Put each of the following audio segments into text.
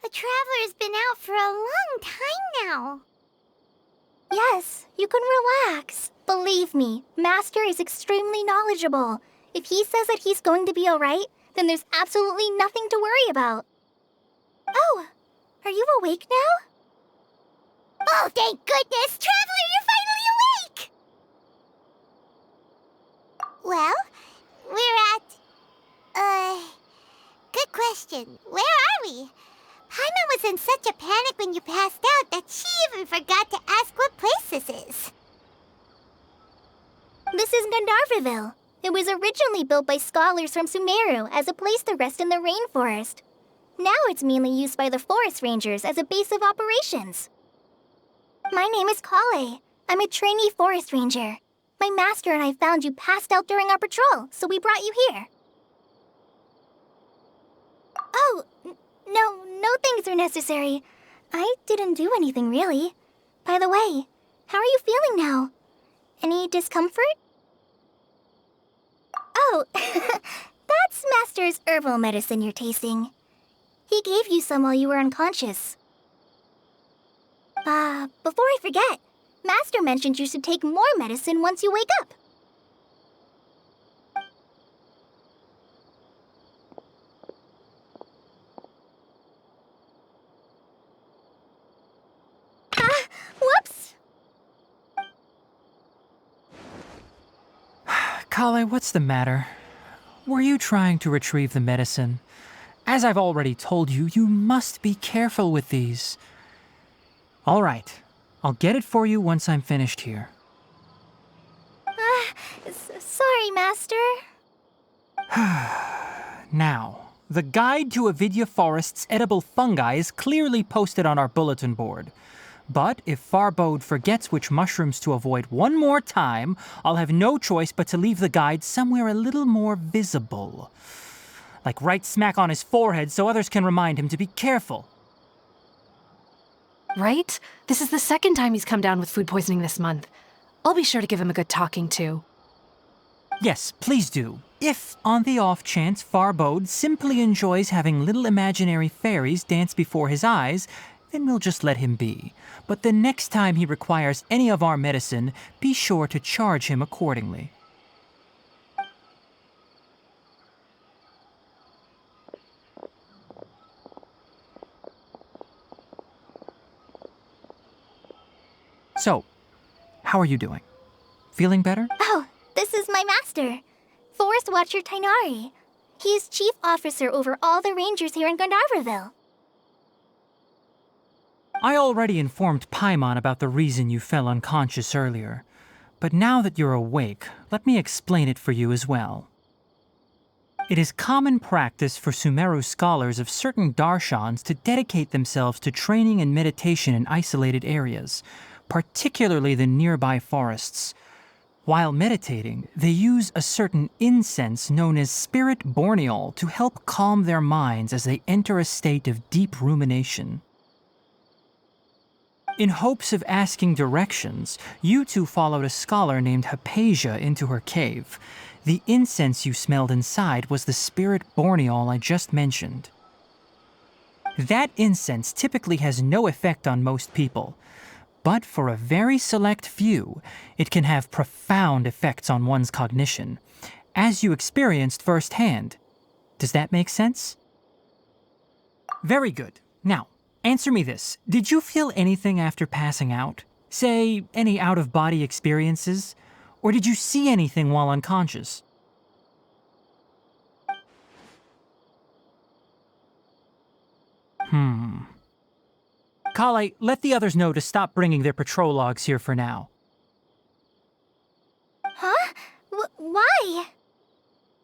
The Traveler's been out for a long time now. Yes, you can relax. Believe me, Master is extremely knowledgeable. If he says that he's going to be alright, then there's absolutely nothing to worry about. Oh, are you awake now? Oh, thank goodness! Traveler, you're finally awake! Well, we're at... good question. Where are we? Paimon was in such a panic when you passed out that she even forgot to ask what place this is. This is Gandharveville. It was originally built by scholars from Sumero as a place to rest in the rainforest. Now it's mainly used by the forest rangers as a base of operations. My name is Kale. I'm a trainee forest ranger. My master and I found you passed out during our patrol, so we brought you here. Oh, no things are necessary. I didn't do anything, really. By the way, how are you feeling now? Any discomfort? Oh, that's Master's herbal medicine you're tasting. He gave you some while you were unconscious. Before I forget, Master mentioned you should take more medicine once you wake up. Whoops! Kale, what's the matter? Were you trying to retrieve the medicine? As I've already told you, you must be careful with these. All right, I'll get it for you once I'm finished here. Sorry, Master. Now, the guide to Avidya Forest's edible fungi is clearly posted on our bulletin board. But if Farbode forgets which mushrooms to avoid one more time, I'll have no choice but to leave the guide somewhere a little more visible. Like right smack on his forehead so others can remind him to be careful. Right? This is the second time he's come down with food poisoning this month. I'll be sure to give him a good talking to. Yes, please do. If, on the off chance, Farbode simply enjoys having little imaginary fairies dance before his eyes, then we'll just let him be. But the next time he requires any of our medicine, be sure to charge him accordingly. So, how are you doing? Feeling better? Oh, this is my master, Forest Watcher Tainari. He is chief officer over all the rangers here in Gandharveville. I already informed Paimon about the reason you fell unconscious earlier. But now that you're awake, let me explain it for you as well. It is common practice for Sumeru scholars of certain darshans to dedicate themselves to training and meditation in isolated areas, particularly the nearby forests. While meditating, they use a certain incense known as spirit borneol to help calm their minds as they enter a state of deep rumination. In hopes of asking directions, you two followed a scholar named Hypatia into her cave. The incense you smelled inside was the spirit borneol I just mentioned. That incense typically has no effect on most people, but for a very select few, it can have profound effects on one's cognition, as you experienced firsthand. Does that make sense? Very good. Now, answer me this. Did you feel anything after passing out? Say, any out-of-body experiences? Or did you see anything while unconscious? Kale, let the others know to stop bringing their patrol logs here for now. Huh? Why?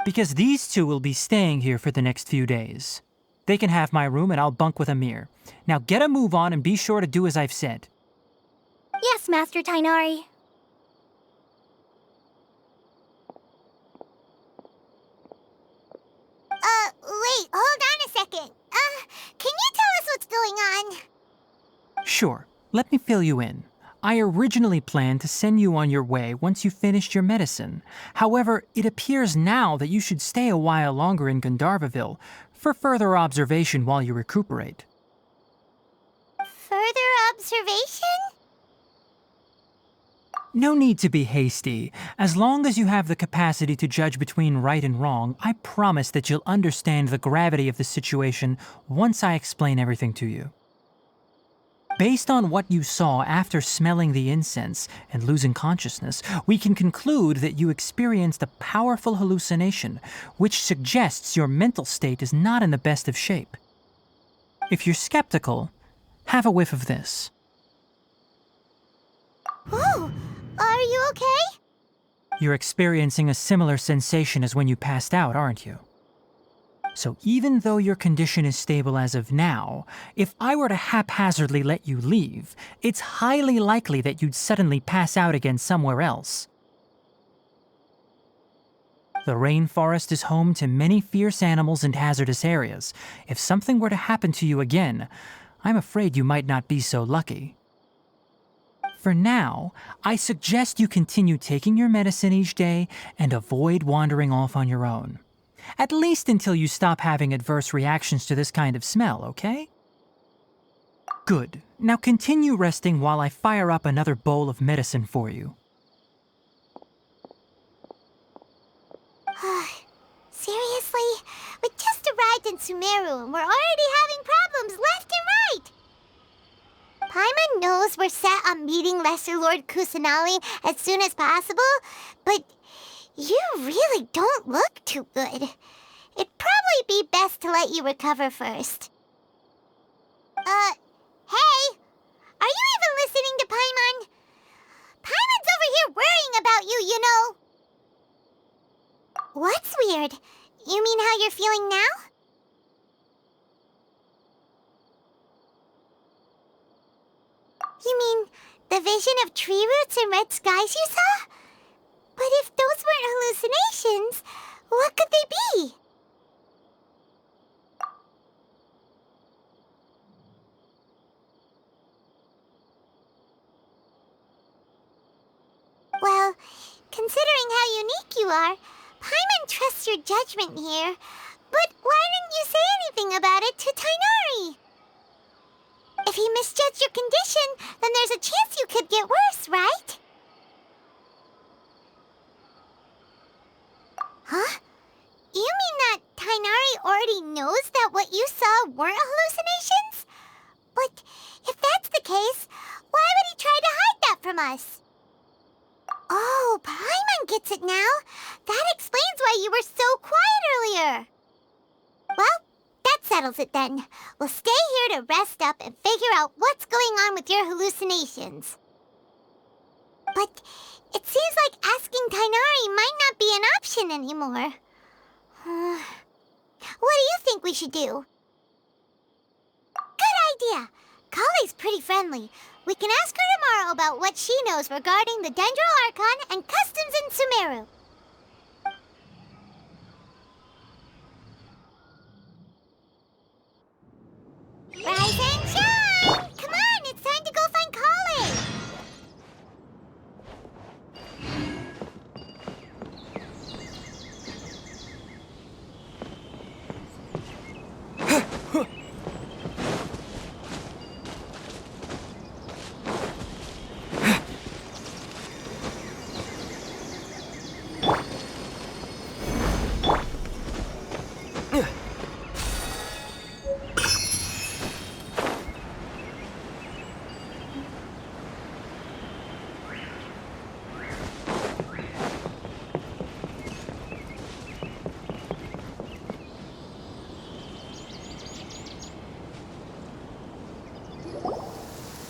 Because these two will be staying here for the next few days. They can have my room and I'll bunk with Amir. Now get a move on and be sure to do as I've said. Yes, Master Tainari. Wait, hold on a second. Can you tell us what's going on? Sure, let me fill you in. I originally planned to send you on your way once you finished your medicine. However, it appears now that you should stay a while longer in Gandharveville for further observation while you recuperate. Further observation? No need to be hasty. As long as you have the capacity to judge between right and wrong, I promise that you'll understand the gravity of the situation once I explain everything to you. Based on what you saw after smelling the incense and losing consciousness, we can conclude that you experienced a powerful hallucination, which suggests your mental state is not in the best of shape. If you're skeptical, have a whiff of this. Whoa, are you okay? You're experiencing a similar sensation as when you passed out, aren't you? So even though your condition is stable as of now, if I were to haphazardly let you leave, it's highly likely that you'd suddenly pass out again somewhere else. The rainforest is home to many fierce animals and hazardous areas. If something were to happen to you again, I'm afraid you might not be so lucky. For now, I suggest you continue taking your medicine each day and avoid wandering off on your own. At least until you stop having adverse reactions to this kind of smell, okay? Good. Now continue resting while I fire up another bowl of medicine for you. Seriously? We just arrived in Sumero and we're already having problems left and right! Paimon knows we're set on meeting Lesser Lord Kusanali as soon as possible, but you really don't look too good. It'd probably be best to let you recover first. Hey! Are you even listening to Paimon? Paimon's over here worrying about you, you know. What's weird? You mean how you're feeling now? You mean the vision of tree roots and red skies you saw? But if those weren't hallucinations, what could they be? Well, considering how unique you are, Paimon trusts your judgment here. But why didn't you say anything about it to Tainari? If he misjudged your condition, then there's a chance you could get worse, right? Huh? You mean that Tainari already knows that what you saw weren't hallucinations? But if that's the case, why would he try to hide that from us? Oh, Paimon gets it now. That explains why you were so quiet earlier. Well, that settles it then. We'll stay here to rest up and figure out what's going on with your hallucinations. But it seems like asking Tainari might not be an option anymore. What do you think we should do? Good idea. Kale's pretty friendly. We can ask her tomorrow about what she knows regarding the Dendro Archon and customs in Sumeru. Rise and shine! Come on, it's time to go find Kale!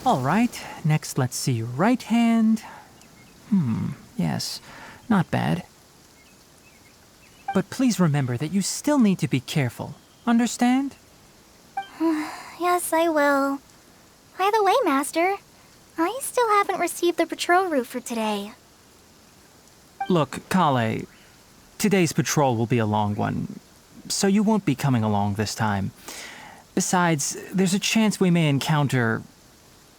All right, next let's see your right hand. Yes, not bad. But please remember that you still need to be careful. Understand? Yes, I will. By the way, Master, I still haven't received the patrol route for today. Look, Kale, today's patrol will be a long one, so you won't be coming along this time. Besides, there's a chance we may encounter...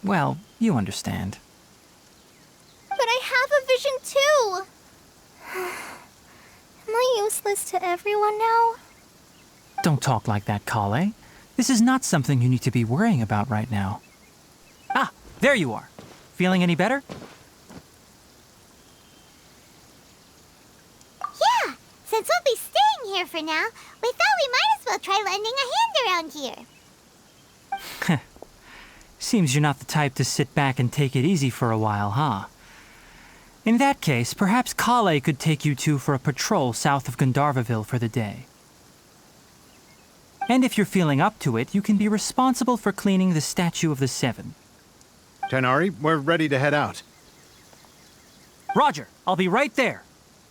well, you understand. But I have a vision too! Am I useless to everyone now? Don't talk like that, Kale. This is not something you need to be worrying about right now. Ah, there you are. Feeling any better? Yeah, since we'll be staying here for now, we thought we might as well try lending a hand around here. Seems you're not the type to sit back and take it easy for a while, huh? In that case, perhaps Kale could take you two for a patrol south of Gandharveville for the day. And if you're feeling up to it, you can be responsible for cleaning the Statue of the Seven. Tighnari, we're ready to head out. Roger, I'll be right there.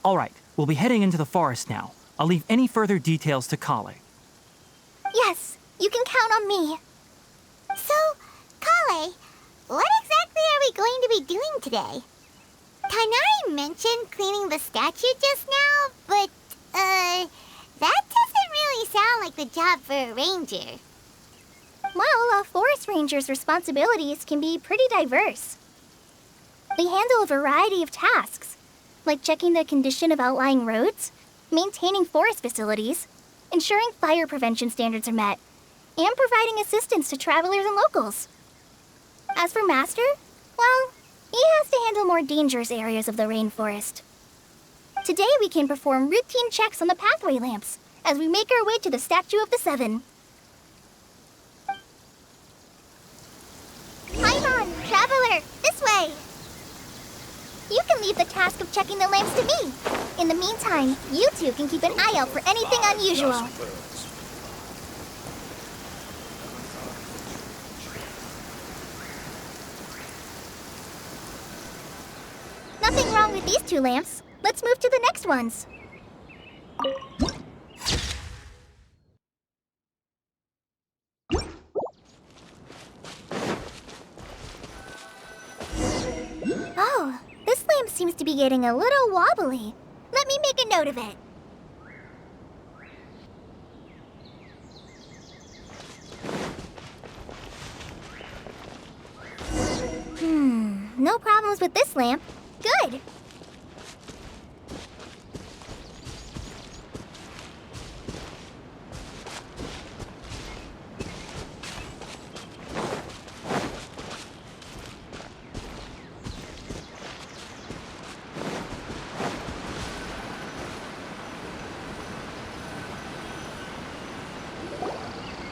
All right, we'll be heading into the forest now. I'll leave any further details to Kale. Yes, you can count on me. So, Kale, what exactly are we going to be doing today? Tighnari mentioned cleaning the statue just now, but, that doesn't really sound like the job for a ranger. Well, a forest ranger's responsibilities can be pretty diverse. They handle a variety of tasks, like checking the condition of outlying roads, maintaining forest facilities, ensuring fire prevention standards are met, and providing assistance to travelers and locals. As for Master, well, he has to handle more dangerous areas of the rainforest. Today we can perform routine checks on the pathway lamps as we make our way to the Statue of the Seven. Paimon, traveler, this way! You can leave the task of checking the lamps to me. In the meantime, you two can keep an eye out for anything unusual. Nothing wrong with these two lamps. Let's move to the next ones. Oh, this lamp seems to be getting a little wobbly. Let me make a note of it. No problems with this lamp. Good.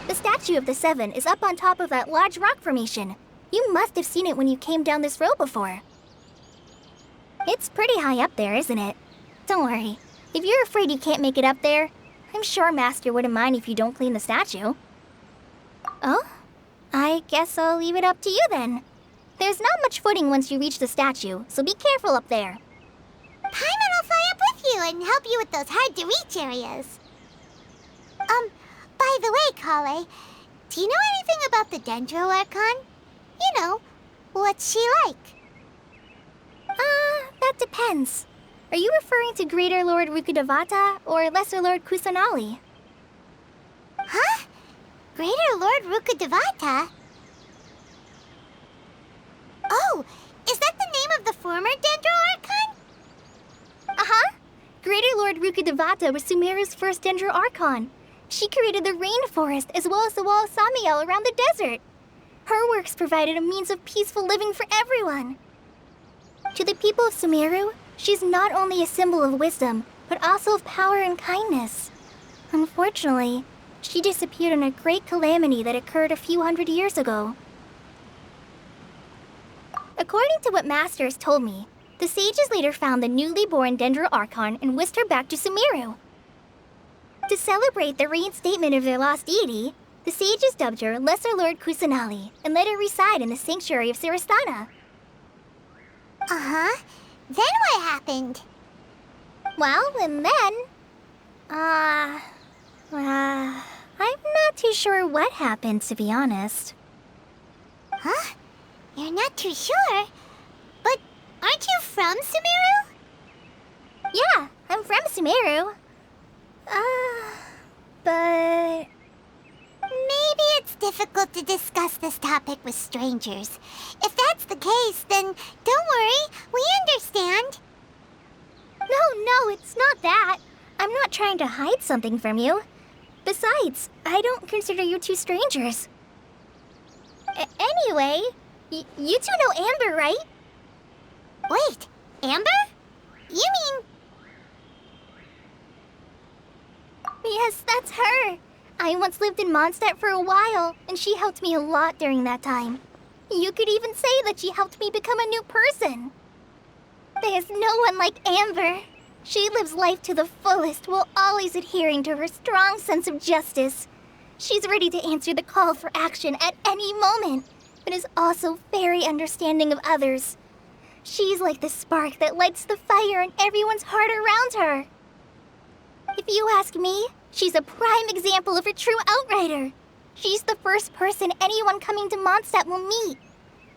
The Statue of the Seven is up on top of that large rock formation. You must have seen it when you came down this road before. It's pretty high up there, isn't it? Don't worry. If you're afraid you can't make it up there, I'm sure Master wouldn't mind if you don't clean the statue. Oh? I guess I'll leave it up to you then. There's not much footing once you reach the statue, so be careful up there. Paimon will fly up with you and help you with those hard-to-reach areas. By the way, Kale, do you know anything about the Dendro Archon? You know, what's she like? That depends. Are you referring to Greater Lord Rukkhadevata or Lesser Lord Kusanali? Huh? Greater Lord Rukkhadevata? Oh, is that the name of the former Dendro Archon? Uh-huh. Greater Lord Rukkhadevata was Sumeru's first Dendro Archon. She created the rainforest as well as the wall of Samiel around the desert. Her works provided a means of peaceful living for everyone. To the people of Sumeru, she's not only a symbol of wisdom, but also of power and kindness. Unfortunately, she disappeared in a great calamity that occurred a few hundred years ago. According to what Master has told me, the sages later found the newly born Dendro Archon and whisked her back to Sumeru. To celebrate the reinstatement of their lost deity, the sages dubbed her Lesser Lord Kusanali and let her reside in the sanctuary of Sirastana. Uh-huh. Then what happened? Well, and then... I'm not too sure what happened, to be honest. Huh? You're not too sure? But aren't you from Sumeru? Yeah, I'm from Sumeru. But... Maybe it's difficult to discuss this topic with strangers. If that's the case, then don't worry, we understand. No, it's not that. I'm not trying to hide something from you. Besides, I don't consider you two strangers. Anyway, you two know Amber, right? Wait, Amber? You mean... Yes, that's her. I once lived in Mondstadt for a while, and she helped me a lot during that time. You could even say that she helped me become a new person. There's no one like Amber. She lives life to the fullest while always adhering to her strong sense of justice. She's ready to answer the call for action at any moment, but is also very understanding of others. She's like the spark that lights the fire in everyone's heart around her. If you ask me, she's a prime example of a true outrider. She's the first person anyone coming to Mondstadt will meet.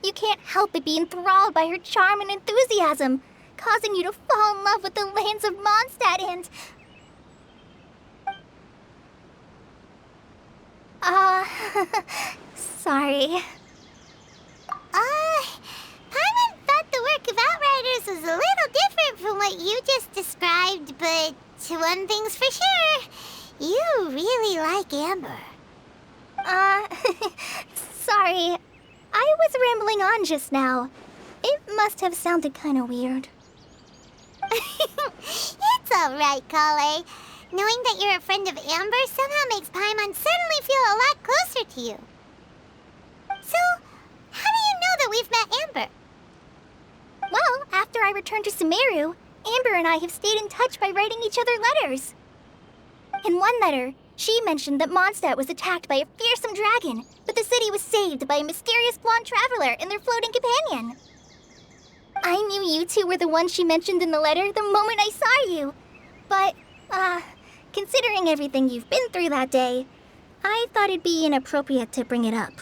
You can't help but be enthralled by her charm and enthusiasm, causing you to fall in love with the lands of Mondstadt and... sorry. Paimon thought the work of Outriders was a little different from what you just described, but one thing's for sure, you really like Amber. Sorry. I was rambling on just now. It must have sounded kind of weird. It's alright, Kale. Knowing that you're a friend of Amber somehow makes Paimon suddenly feel a lot closer to you. So, how do you know that we've met Amber? Well, after I returned to Sumeru, Amber and I have stayed in touch by writing each other letters. In one letter, she mentioned that Mondstadt was attacked by a fearsome dragon, but the city was saved by a mysterious blonde traveler and their floating companion. I knew you two were the ones she mentioned in the letter the moment I saw you. But, considering everything you've been through that day, I thought it'd be inappropriate to bring it up.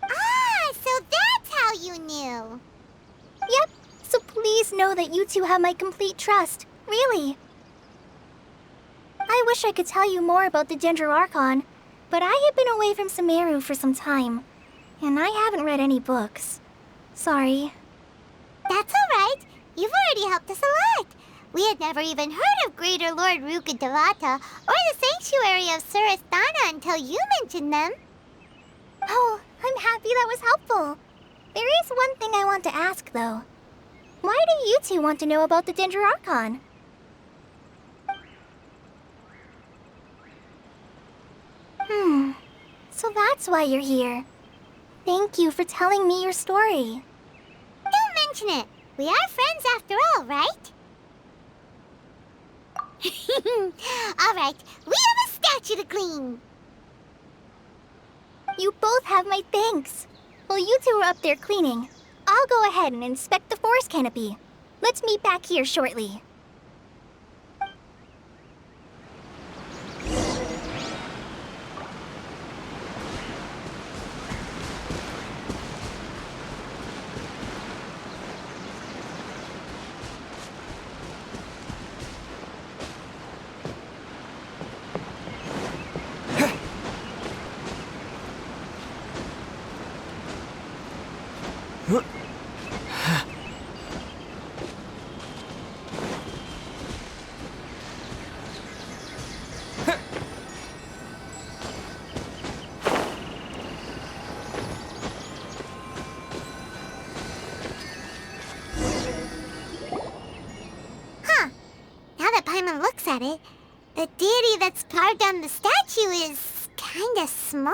Ah, so that's how you knew. Yep, so please know that you two have my complete trust, really. I wish I could tell you more about the Dendroarchon, but I have been away from Sumeru for some time, and I haven't read any books. Sorry. That's alright. You've already helped us a lot. We had never even heard of Greater Lord Ruka Devata or the Sanctuary of Surasthana until you mentioned them. Oh, I'm happy that was helpful. There is one thing I want to ask, though. Why do you two want to know about the Dendroarchon? So that's why you're here. Thank you for telling me your story. Don't mention it. We are friends after all, right? Alright, we have a statue to clean. You both have my thanks. While you two are up there cleaning, I'll go ahead and inspect the forest canopy. Let's meet back here shortly. Now that Paimon looks at it, the deity that's carved on the statue is kinda small.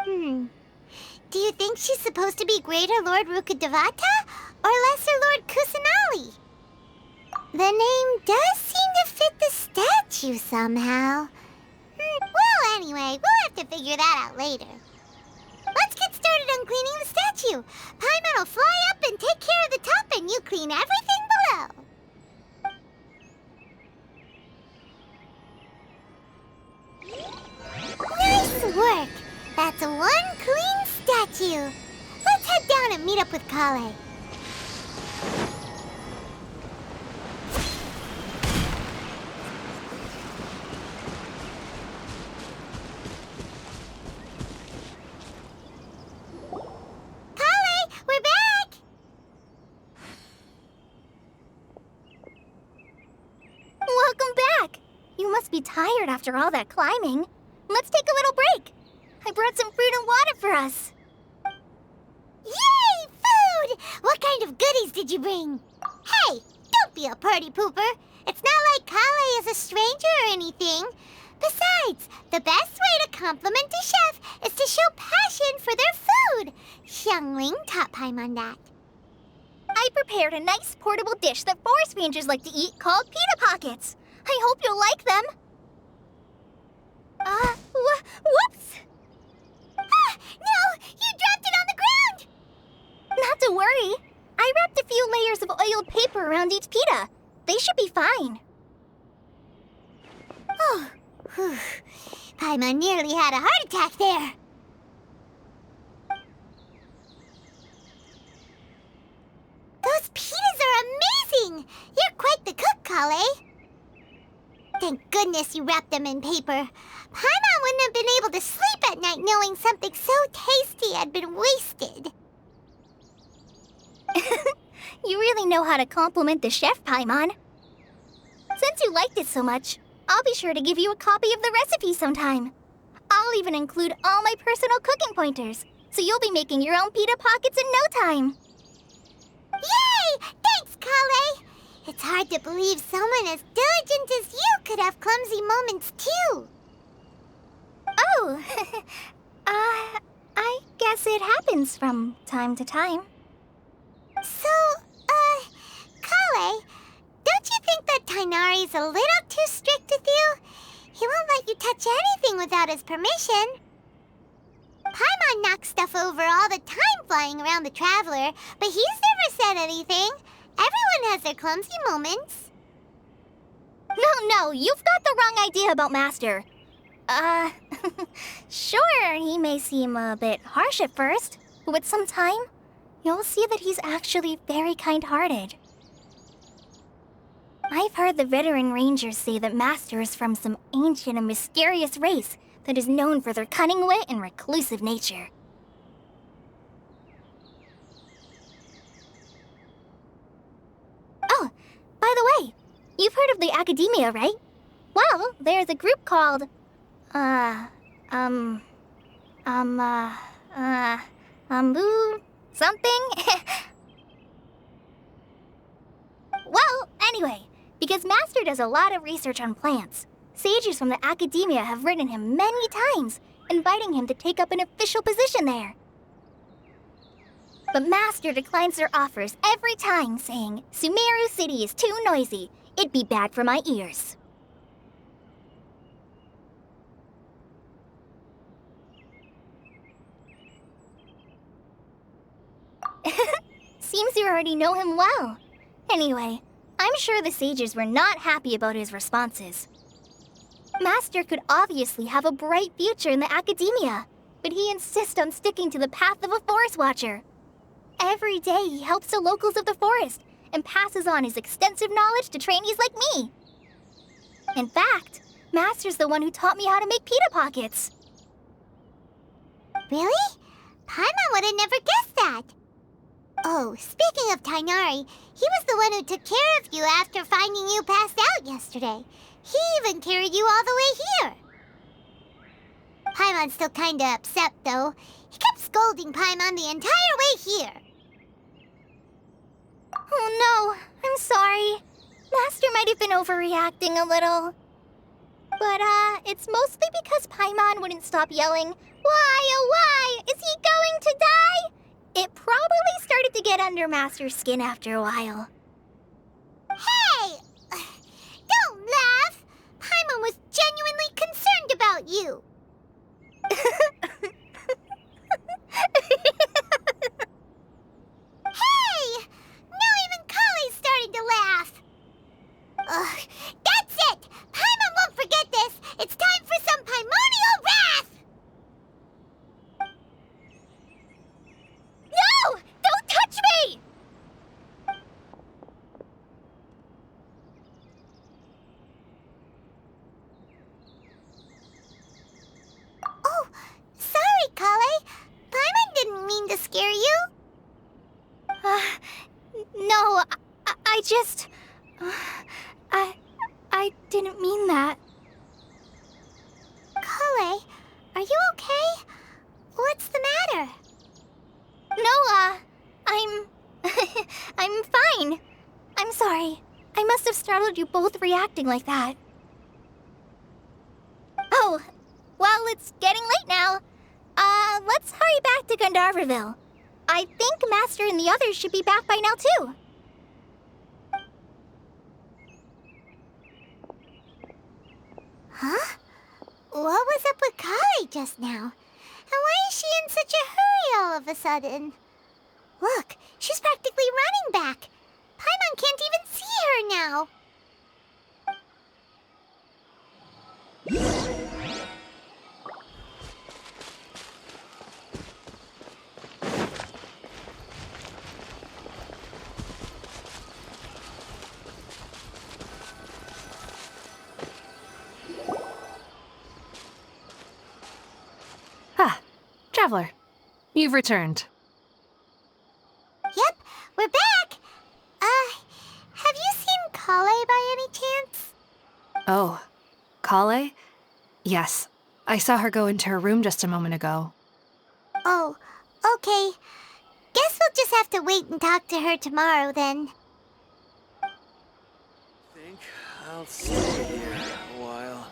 Do you think she's supposed to be Greater Lord Ruka Devata or Lesser Lord Kusanali? The name does seem to fit the statue somehow. Well, anyway, we'll have to figure that out later. Let's get started on cleaning the statue. Paimon will fly up and take care of the top and you clean everything below. at you. Let's head down and meet up with Kale. Kale, we're back! Welcome back! You must be tired after all that climbing. Let's take a little break. I brought some fruit and water for us. Yay! Food! What kind of goodies did you bring? Hey, don't be a party pooper. It's not like Kale is a stranger or anything. Besides, the best way to compliment a chef is to show passion for their food. Xiangling taught Paimon that. I prepared a nice portable dish that forest rangers like to eat called pita pockets. I hope you'll like them. Whoops! Ah, no! You dropped it on the ground! Not to worry. I wrapped a few layers of oiled paper around each pita. They should be fine. Oh, whew. Paimon nearly had a heart attack there. Those pitas are amazing! You're quite the cook, Kale. Thank goodness you wrapped them in paper. Paimon wouldn't have been able to sleep at night knowing something so tasty had been wasted. You really know how to compliment the chef, Paimon. Since you liked it so much, I'll be sure to give you a copy of the recipe sometime. I'll even include all my personal cooking pointers, so you'll be making your own pita pockets in no time. Yay! Thanks, Kale! It's hard to believe someone as diligent as you could have clumsy moments, too. Oh, I guess it happens from time to time. So, Kale, don't you think that Tainari's a little too strict with you? He won't let you touch anything without his permission. Paimon knocks stuff over all the time flying around the Traveler, but he's never said anything. Everyone has their clumsy moments. No, you've got the wrong idea about Master. Sure, he may seem a bit harsh at first, but with some time, you'll see that he's actually very kind-hearted. I've heard the veteran rangers say that Master is from some ancient and mysterious race that is known for their cunning wit and reclusive nature. Oh, by the way, you've heard of the Academia, right? Well, there's a group called, something? Well, anyway, because Master does a lot of research on plants, sages from the Academia have written him many times, inviting him to take up an official position there. But Master declines their offers every time, saying, Sumeru City is too noisy. It'd be bad for my ears. Seems you already know him well. Anyway, I'm sure the sages were not happy about his responses. Master could obviously have a bright future in the Academia, but he insists on sticking to the path of a forest watcher. Every day he helps the locals of the forest and passes on his extensive knowledge to trainees like me. In fact, Master's the one who taught me how to make pita pockets. Really? Paimon would have never guessed that. Oh, speaking of Tainari, he was the one who took care of you after finding you passed out yesterday. He even carried you all the way here. Paimon's still kinda upset, though. He kept scolding Paimon the entire way here. Oh no, I'm sorry. Master might have been overreacting a little. But, it's mostly because Paimon wouldn't stop yelling, "Why, oh why? Is he going to die?" It probably started to get under Master's skin after a while. Hey! Don't laugh! Paimon was genuinely concerned about you. Hey! Now even Kale's starting to laugh. Ugh, that's it! Paimon won't forget this! It's time for some Paimonial wrath! I just... I didn't mean that. Kale, are you okay? What's the matter? No, I'm... I'm fine. I'm sorry. I must have startled you both reacting like that. Oh, well, it's getting late now. Let's hurry back to Gandharville. I think Master and the others should be back by now, too. Huh? What was up with Kale just now? And why is she in such a hurry all of a sudden? Look, she's practically running back. Paimon can't even see her now. Ah, Traveler. You've returned. Yep, we're back. Have you seen Kale by any chance? Oh, Kale? Yes, I saw her go into her room just a moment ago. Oh, okay. Guess we'll just have to wait and talk to her tomorrow then. Think I'll stay here a while.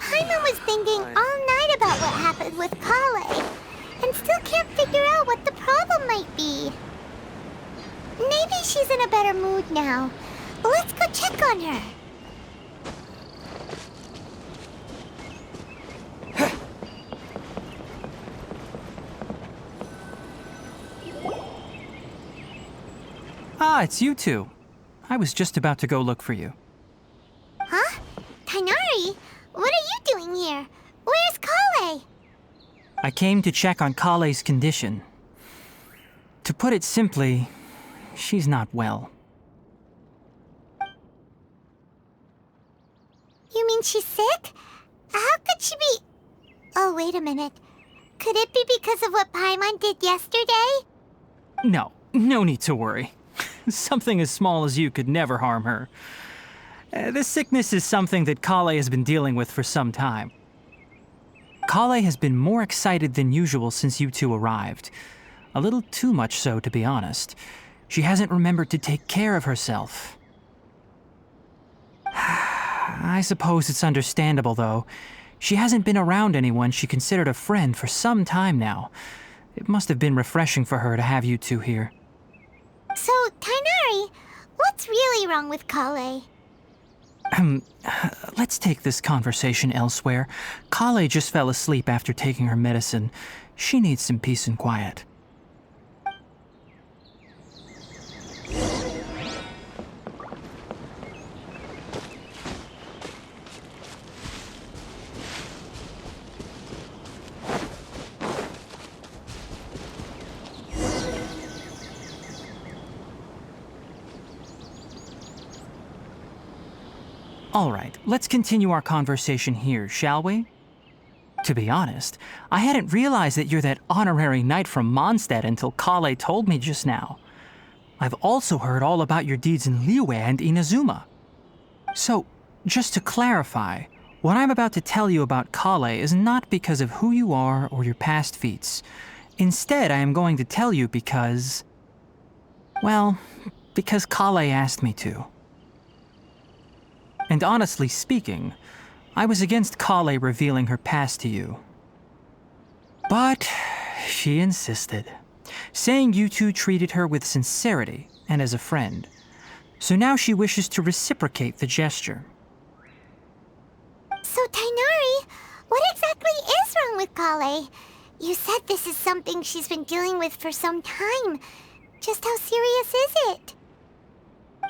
Paimon was thinking all night about what happened with Kale, and still can't figure out what the problem might be. Maybe she's in a better mood now. Let's go check on her. Ah, it's you two. I was just about to go look for you. Huh? Tighnari? What are you doing here? Where's Kale? I came to check on Kale's condition. To put it simply, she's not well. You mean she's sick? How could she be... Oh, wait a minute. Could it be because of what Paimon did yesterday? No need to worry. Something as small as you could never harm her. This sickness is something that Kale has been dealing with for some time. Kale has been more excited than usual since you two arrived. A little too much so, to be honest. She hasn't remembered to take care of herself. I suppose it's understandable, though. She hasn't been around anyone she considered a friend for some time now. It must have been refreshing for her to have you two here. So, Tighnari, what's really wrong with Kale? Let's take this conversation elsewhere. Kale just fell asleep after taking her medicine. She needs some peace and quiet. All right, let's continue our conversation here, shall we? To be honest, I hadn't realized that you're that honorary knight from Mondstadt until Kale told me just now. I've also heard all about your deeds in Liyue and Inazuma. So, just to clarify, what I'm about to tell you about Kale is not because of who you are or your past feats. Instead, I am going to tell you because... well, because Kale asked me to. And honestly speaking, I was against Kale revealing her past to you. But she insisted, saying you two treated her with sincerity and as a friend. So now she wishes to reciprocate the gesture. So, Tighnari, what exactly is wrong with Kale? You said this is something she's been dealing with for some time. Just how serious is it?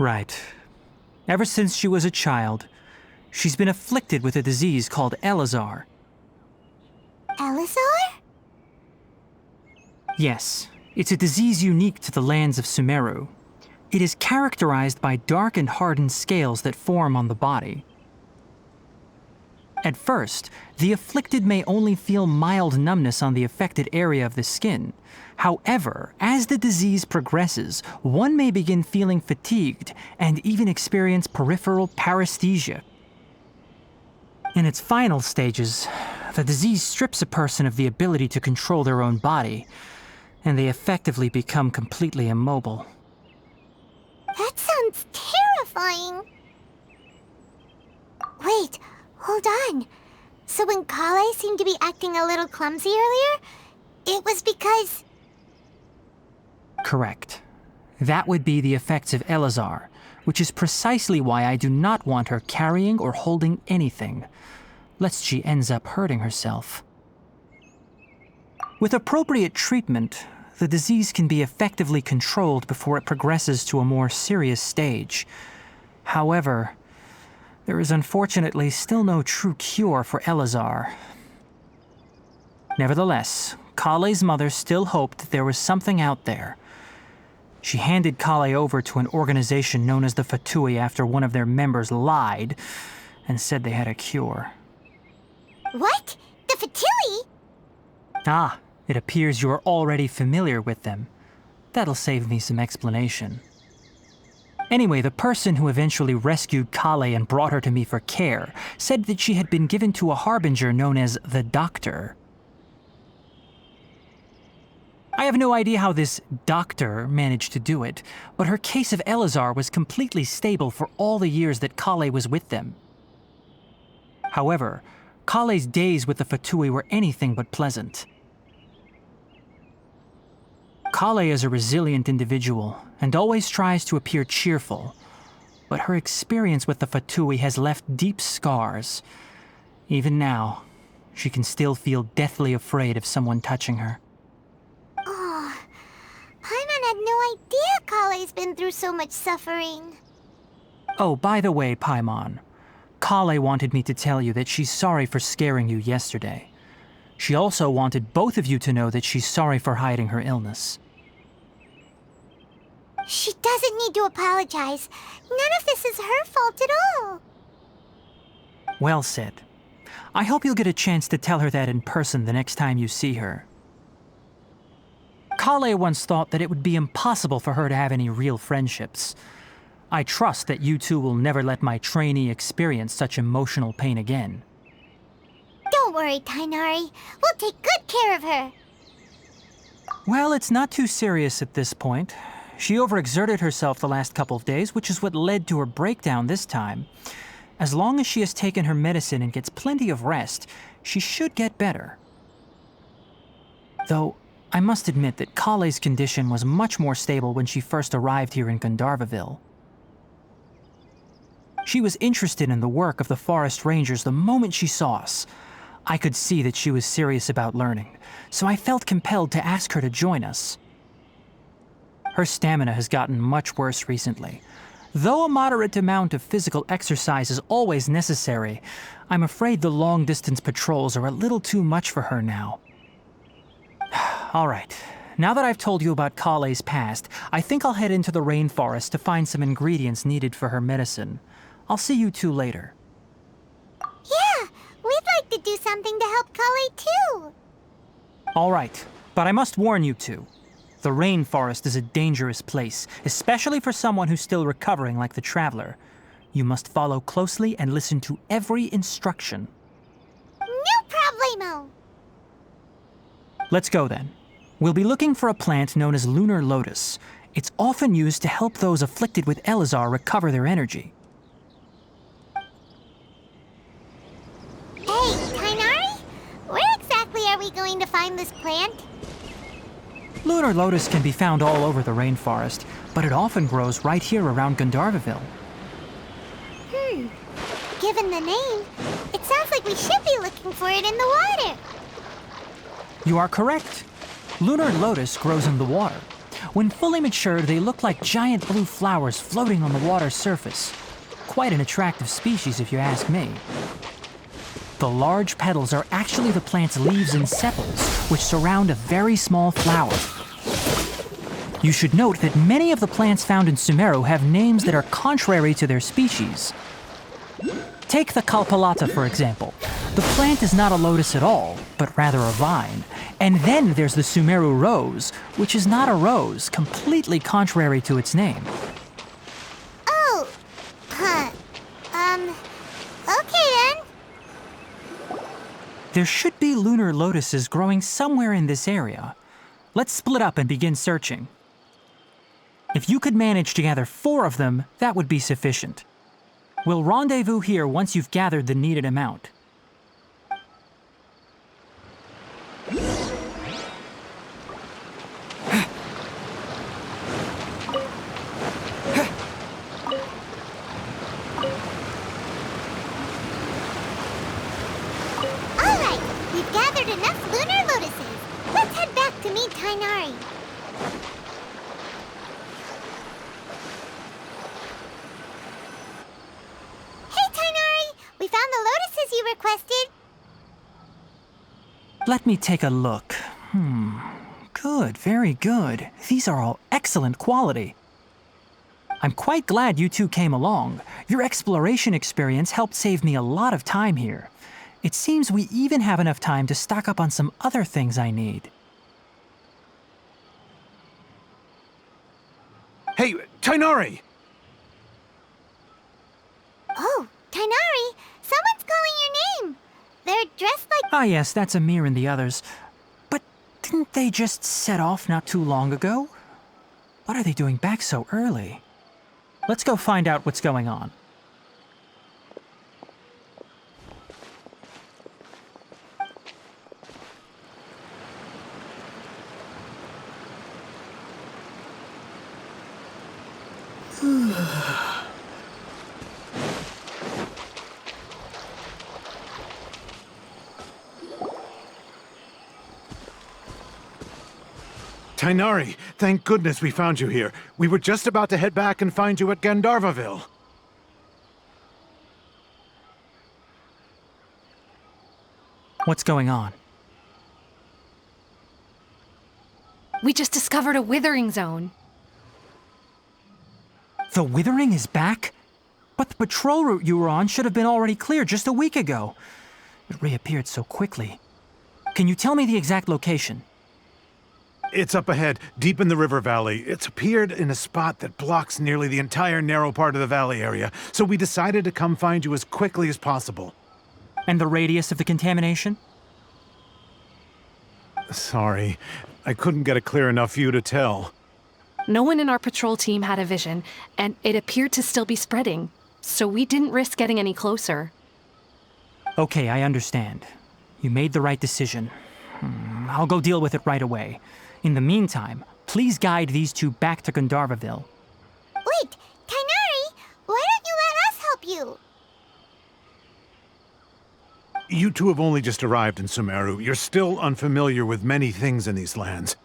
Right. Ever since she was a child, she's been afflicted with a disease called Elazar. Elazar? Yes, it's a disease unique to the lands of Sumeru. It is characterized by dark and hardened scales that form on the body. At first, the afflicted may only feel mild numbness on the affected area of the skin. However, as the disease progresses, one may begin feeling fatigued and even experience peripheral paresthesia. In its final stages, the disease strips a person of the ability to control their own body, and they effectively become completely immobile. That sounds terrifying. Wait, hold on. So when Kale seemed to be acting a little clumsy earlier, it was because... Correct. That would be the effects of Elazar, which is precisely why I do not want her carrying or holding anything, lest she ends up hurting herself. With appropriate treatment, the disease can be effectively controlled before it progresses to a more serious stage. However, there is unfortunately still no true cure for Elazar. Nevertheless, Kale's mother still hoped that there was something out there. She handed Kale over to an organization known as the Fatui after one of their members lied and said they had a cure. What? The Fatui? Ah, it appears you are already familiar with them. That'll save me some explanation. Anyway, the person who eventually rescued Kale and brought her to me for care said that she had been given to a harbinger known as the Doctor. I have no idea how this doctor managed to do it, but her case of Elazar was completely stable for all the years that Kale was with them. However, Kale's days with the Fatui were anything but pleasant. Kale is a resilient individual and always tries to appear cheerful, but her experience with the Fatui has left deep scars. Even now, she can still feel deathly afraid of someone touching her. Oh, Paimon had no idea Kale's been through so much suffering. Oh, by the way, Paimon, Kale wanted me to tell you that she's sorry for scaring you yesterday. She also wanted both of you to know that she's sorry for hiding her illness. She doesn't need to apologize. None of this is her fault at all. Well said. I hope you'll get a chance to tell her that in person the next time you see her. Kale once thought that it would be impossible for her to have any real friendships. I trust that you two will never let my trainee experience such emotional pain again. Don't worry, Tainari. We'll take good care of her. Well, it's not too serious at this point. She overexerted herself the last couple of days, which is what led to her breakdown this time. As long as she has taken her medicine and gets plenty of rest, she should get better. Though, I must admit that Kale's condition was much more stable when she first arrived here in Gandharveville. She was interested in the work of the forest rangers the moment she saw us. I could see that she was serious about learning, so I felt compelled to ask her to join us. Her stamina has gotten much worse recently. Though a moderate amount of physical exercise is always necessary, I'm afraid the long-distance patrols are a little too much for her now. All right, now that I've told you about Kale's past, I think I'll head into the rainforest to find some ingredients needed for her medicine. I'll see you two later. Yeah, we'd like to do something to help Kale too. All right, but I must warn you two. The rainforest is a dangerous place, especially for someone who's still recovering like the Traveler. You must follow closely and listen to every instruction. No problemo. Let's go then. We'll be looking for a plant known as Lunar Lotus. It's often used to help those afflicted with Elazar recover their energy. Hey, Tainari? Where exactly are we going to find this plant? Lunar Lotus can be found all over the rainforest, but it often grows right here around Gandharveville. Given the name, it sounds like we should be looking for it in the water. You are correct. Lunar Lotus grows in the water. When fully matured, they look like giant blue flowers floating on the water's surface. quite an attractive species if you ask me. The large petals are actually the plant's leaves and sepals, which surround a very small flower. You should note that many of the plants found in Sumero have names that are contrary to their species. Take the Kalpalata, for example. The plant is not a lotus at all, but rather a vine. And then there's the Sumeru rose, which is not a rose, completely contrary to its name. Oh, okay then. There should be lunar lotuses growing somewhere in this area. Let's split up and begin searching. If you could manage to gather 4 of them, that would be sufficient. We'll rendezvous here once you've gathered the needed amount. Alright, we've gathered enough lunar lotuses. Let's head back to meet Tainari. Hey Tainari, we found the lotuses you requested. Let me take a look. Good, very good. These are all excellent quality. I'm quite glad you two came along. Your exploration experience helped save me a lot of time here. It seems we even have enough time to stock up on some other things I need. Hey, Tainari! Oh, Tainari, someone's calling your name. They're dressed like... Ah yes, that's Amir and the others. But didn't they just set off not too long ago? What are they doing back so early? Let's go find out what's going on. Tainari, thank goodness we found you here. We were just about to head back and find you at Gandharvaville. What's going on? We just discovered a withering zone. The Withering is back? But the patrol route you were on should have been already clear just a week ago. It reappeared so quickly. Can you tell me the exact location? It's up ahead, deep in the river valley. It's appeared in a spot that blocks nearly the entire narrow part of the valley area, so we decided to come find you as quickly as possible. And the radius of the contamination? Sorry, I couldn't get a clear enough view to tell. No one in our patrol team had a vision, and it appeared to still be spreading, so we didn't risk getting any closer. Okay, I understand. You made the right decision. I'll go deal with it right away. In the meantime, please guide these two back to Gandharvaville. Wait, Tainari, why don't you let us help you? You two have only just arrived in Sumeru. You're still unfamiliar with many things in these lands.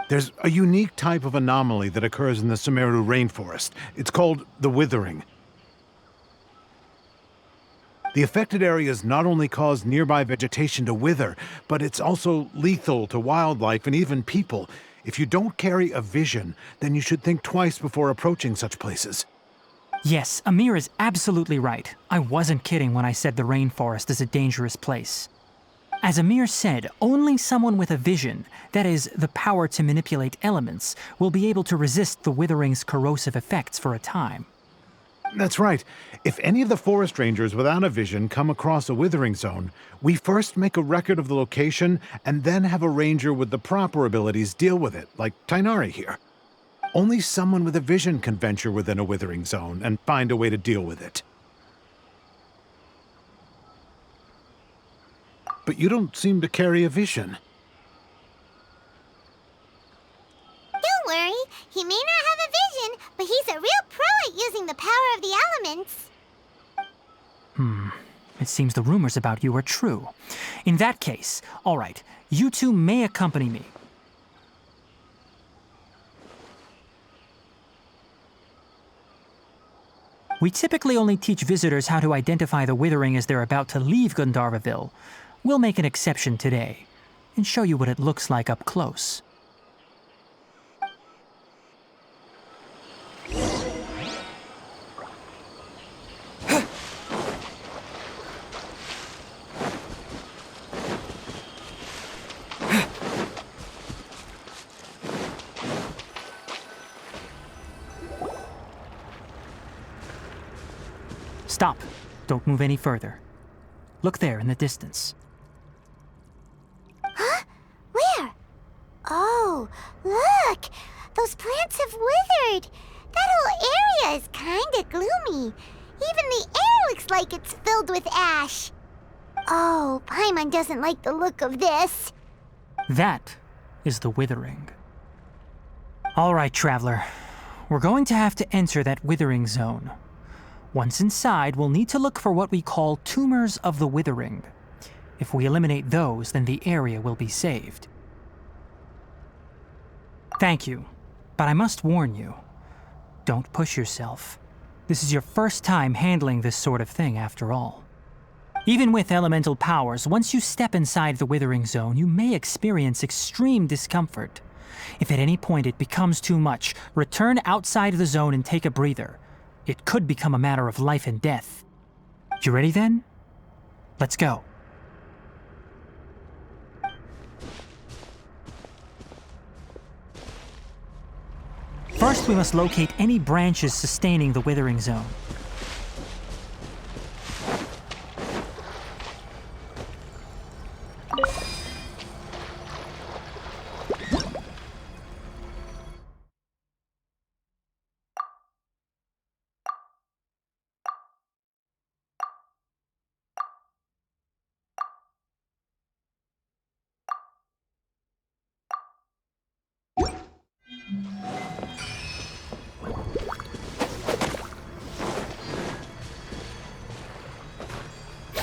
There's a unique type of anomaly that occurs in the Sumeru rainforest. It's called the Withering. The affected areas not only cause nearby vegetation to wither, but it's also lethal to wildlife and even people. If you don't carry a vision, then you should think twice before approaching such places. Yes, Amir is absolutely right. I wasn't kidding when I said the rainforest is a dangerous place. As Amir said, only someone with a vision, that is, the power to manipulate elements, will be able to resist the Withering's corrosive effects for a time. That's right. If any of the forest rangers without a vision come across a withering zone, we first make a record of the location and then have a ranger with the proper abilities deal with it, like Tainari here. Only someone with a vision can venture within a withering zone and find a way to deal with it. But you don't seem to carry a vision. Don't worry, he may not have a vision, but he's a real pro at using the power of the elements. It seems the rumors about you are true. In that case, all right, you two may accompany me. We typically only teach visitors how to identify the withering as they're about to leave Gandharveville. We'll make an exception today and show you what it looks like up close. Stop. Don't move any further. Look there in the distance. Huh? Where? Oh, look! Those plants have withered! That whole area is kinda gloomy. Even the air looks like it's filled with ash. Oh, Paimon doesn't like the look of this. That is the withering. All right, traveler. We're going to have to enter that withering zone. Once inside, we'll need to look for what we call tumors of the withering. If we eliminate those, then the area will be saved. Thank you, but I must warn you. Don't push yourself. This is your first time handling this sort of thing, after all. Even with elemental powers, once you step inside the withering zone, you may experience extreme discomfort. If at any point it becomes too much, return outside the zone and take a breather. It could become a matter of life and death. You ready then? Let's go. First, we must locate any branches sustaining the withering zone.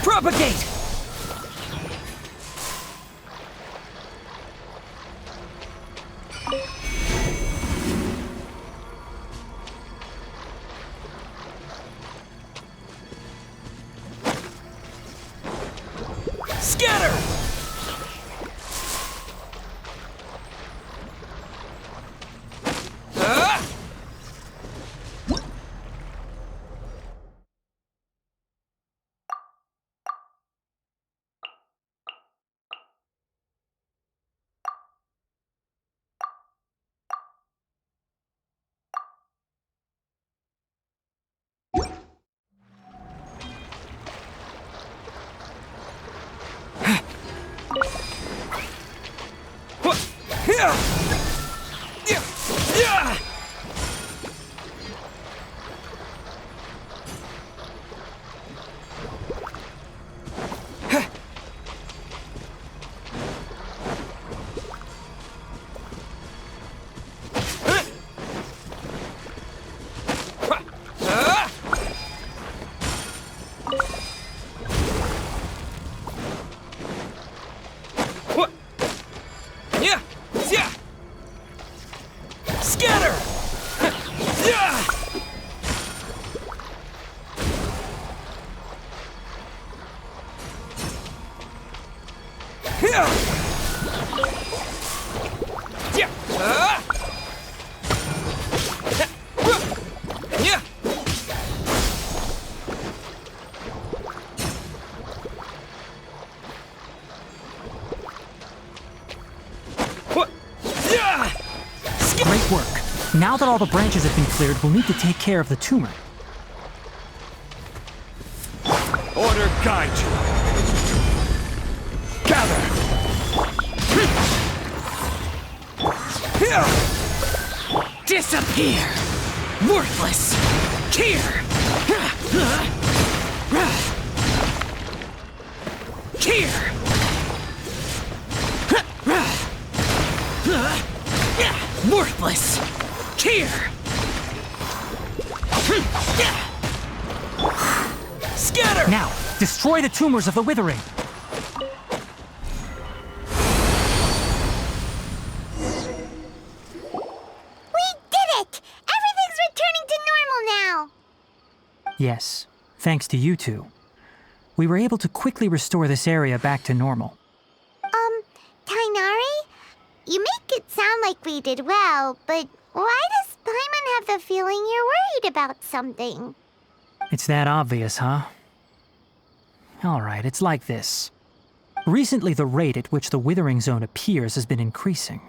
Propagate! Scatter! Great work. Now that all the branches have been cleared, we'll need to take care of the tumor. Order guide you. Gather. Disappear! Worthless! Here! Here! Worthless! Here! Scatter! Now, destroy the tumors of the withering. Yes, thanks to you two. We were able to quickly restore this area back to normal. Tainari? You make it sound like we did well, but why does Paimon have the feeling you're worried about something? It's that obvious, huh? Alright, it's like this. Recently, the rate at which the Withering Zone appears has been increasing.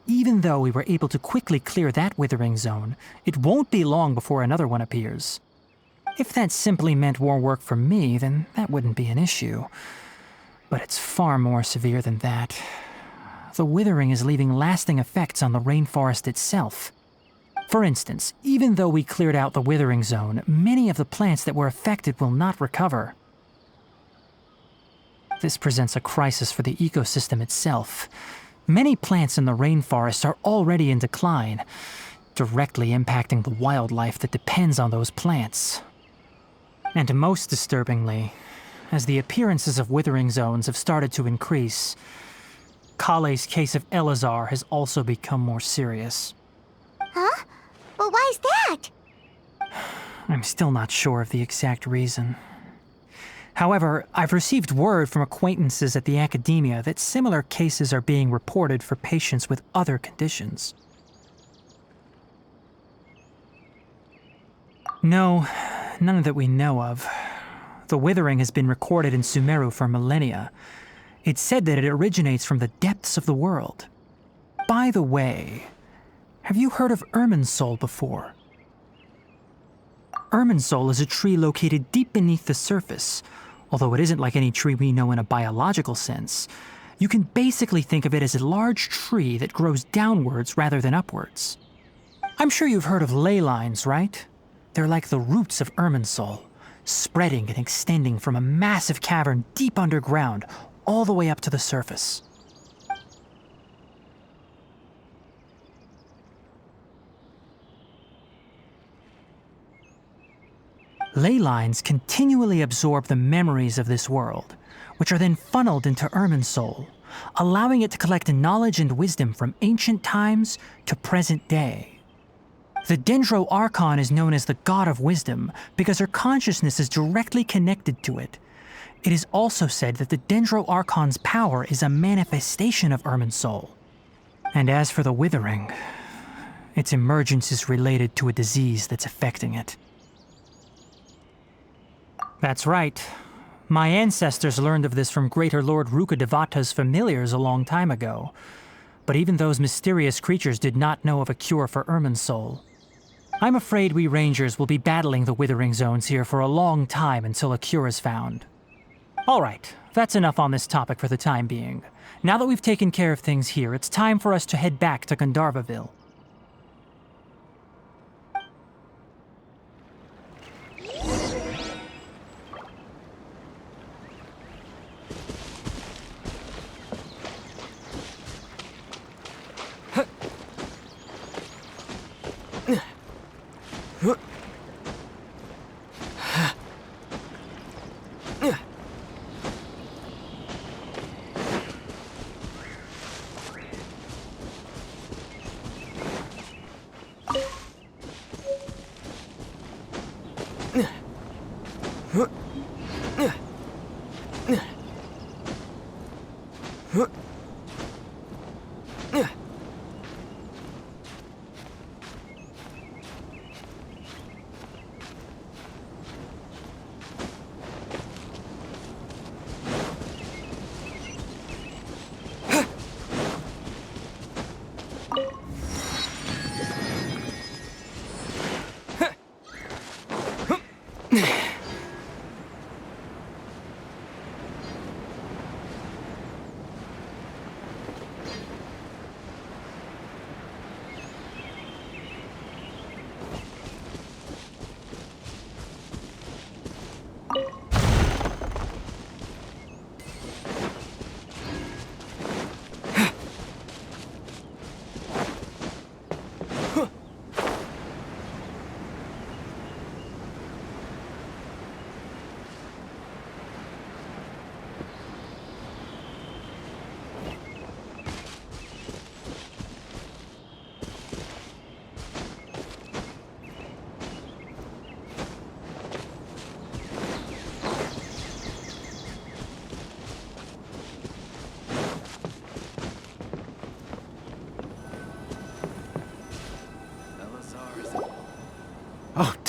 Even though we were able to quickly clear that Withering Zone, it won't be long before another one appears. If that simply meant more work for me, then that wouldn't be an issue. But it's far more severe than that. The withering is leaving lasting effects on the rainforest itself. For instance, even though we cleared out the Withering Zone, many of the plants that were affected will not recover. This presents a crisis for the ecosystem itself. Many plants in the rainforest are already in decline, directly impacting the wildlife that depends on those plants. And most disturbingly, as the appearances of Withering Zones have started to increase, Kale's case of Elazar has also become more serious. Huh? But why's that? I'm still not sure of the exact reason. However, I've received word from acquaintances at the academia that similar cases are being reported for patients with other conditions. No, none that we know of. The withering has been recorded in Sumero for millennia. It's said that it originates from the depths of the world. By the way, have you heard of Irminsul before? Irminsul is a tree located deep beneath the surface. Although it isn't like any tree we know in a biological sense, you can basically think of it as a large tree that grows downwards rather than upwards. I'm sure you've heard of ley lines, right? They're like the roots of Irminsul, spreading and extending from a massive cavern deep underground all the way up to the surface. Ley lines continually absorb the memories of this world, which are then funneled into Irminsul, allowing it to collect knowledge and wisdom from ancient times to present day. The Dendro Archon is known as the God of Wisdom because her consciousness is directly connected to it. It is also said that the Dendro Archon's power is a manifestation of Irminsul. And as for the Withering, its emergence is related to a disease that's affecting it. That's right. My ancestors learned of this from Greater Lord Rukkhadevata's familiars a long time ago. But even those mysterious creatures did not know of a cure for Irminsul. I'm afraid we Rangers will be battling the Withering Zones here for a long time until a cure is found. Alright, that's enough on this topic for the time being. Now that we've taken care of things here, it's time for us to head back to Gandharvaville.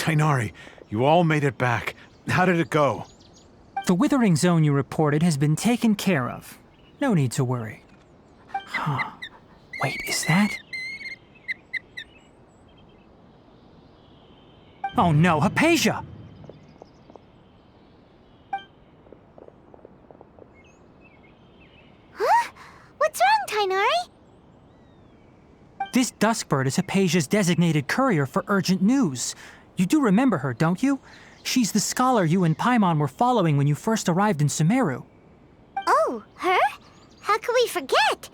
Tainari, you all made it back. How did it go? The withering zone you reported has been taken care of. No need to worry. Huh. Wait, is that? Oh no, Hypatia! Huh? What's wrong, Tainari? This Duskbird is Hypatia's designated courier for urgent news. You do remember her, don't you? She's the scholar you and Paimon were following when you first arrived in Sumeru. Oh, her? How could we forget?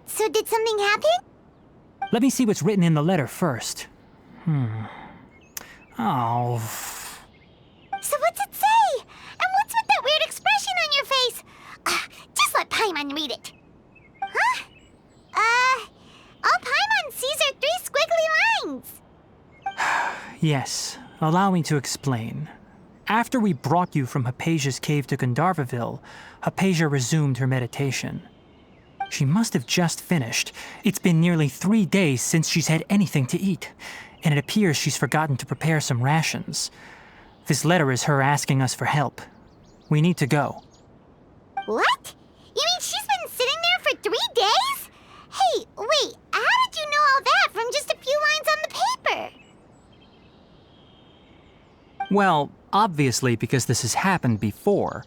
So did something happen? Let me see what's written in the letter first. Oh. So what's it say? And what's with that weird expression on your face? Just let Paimon read it. Huh? All Paimon sees are 3 squiggly lines. Yes, allow me to explain. After we brought you from Hypatia's cave to Gandharveville, Hypatia resumed her meditation. She must have just finished. It's been nearly 3 days since she's had anything to eat, and it appears she's forgotten to prepare some rations. This letter is her asking us for help. We need to go. What? You mean she's been sitting there for 3 days? Hey, wait, how did you know all that from just a few lines on the paper? Well, obviously because this has happened before.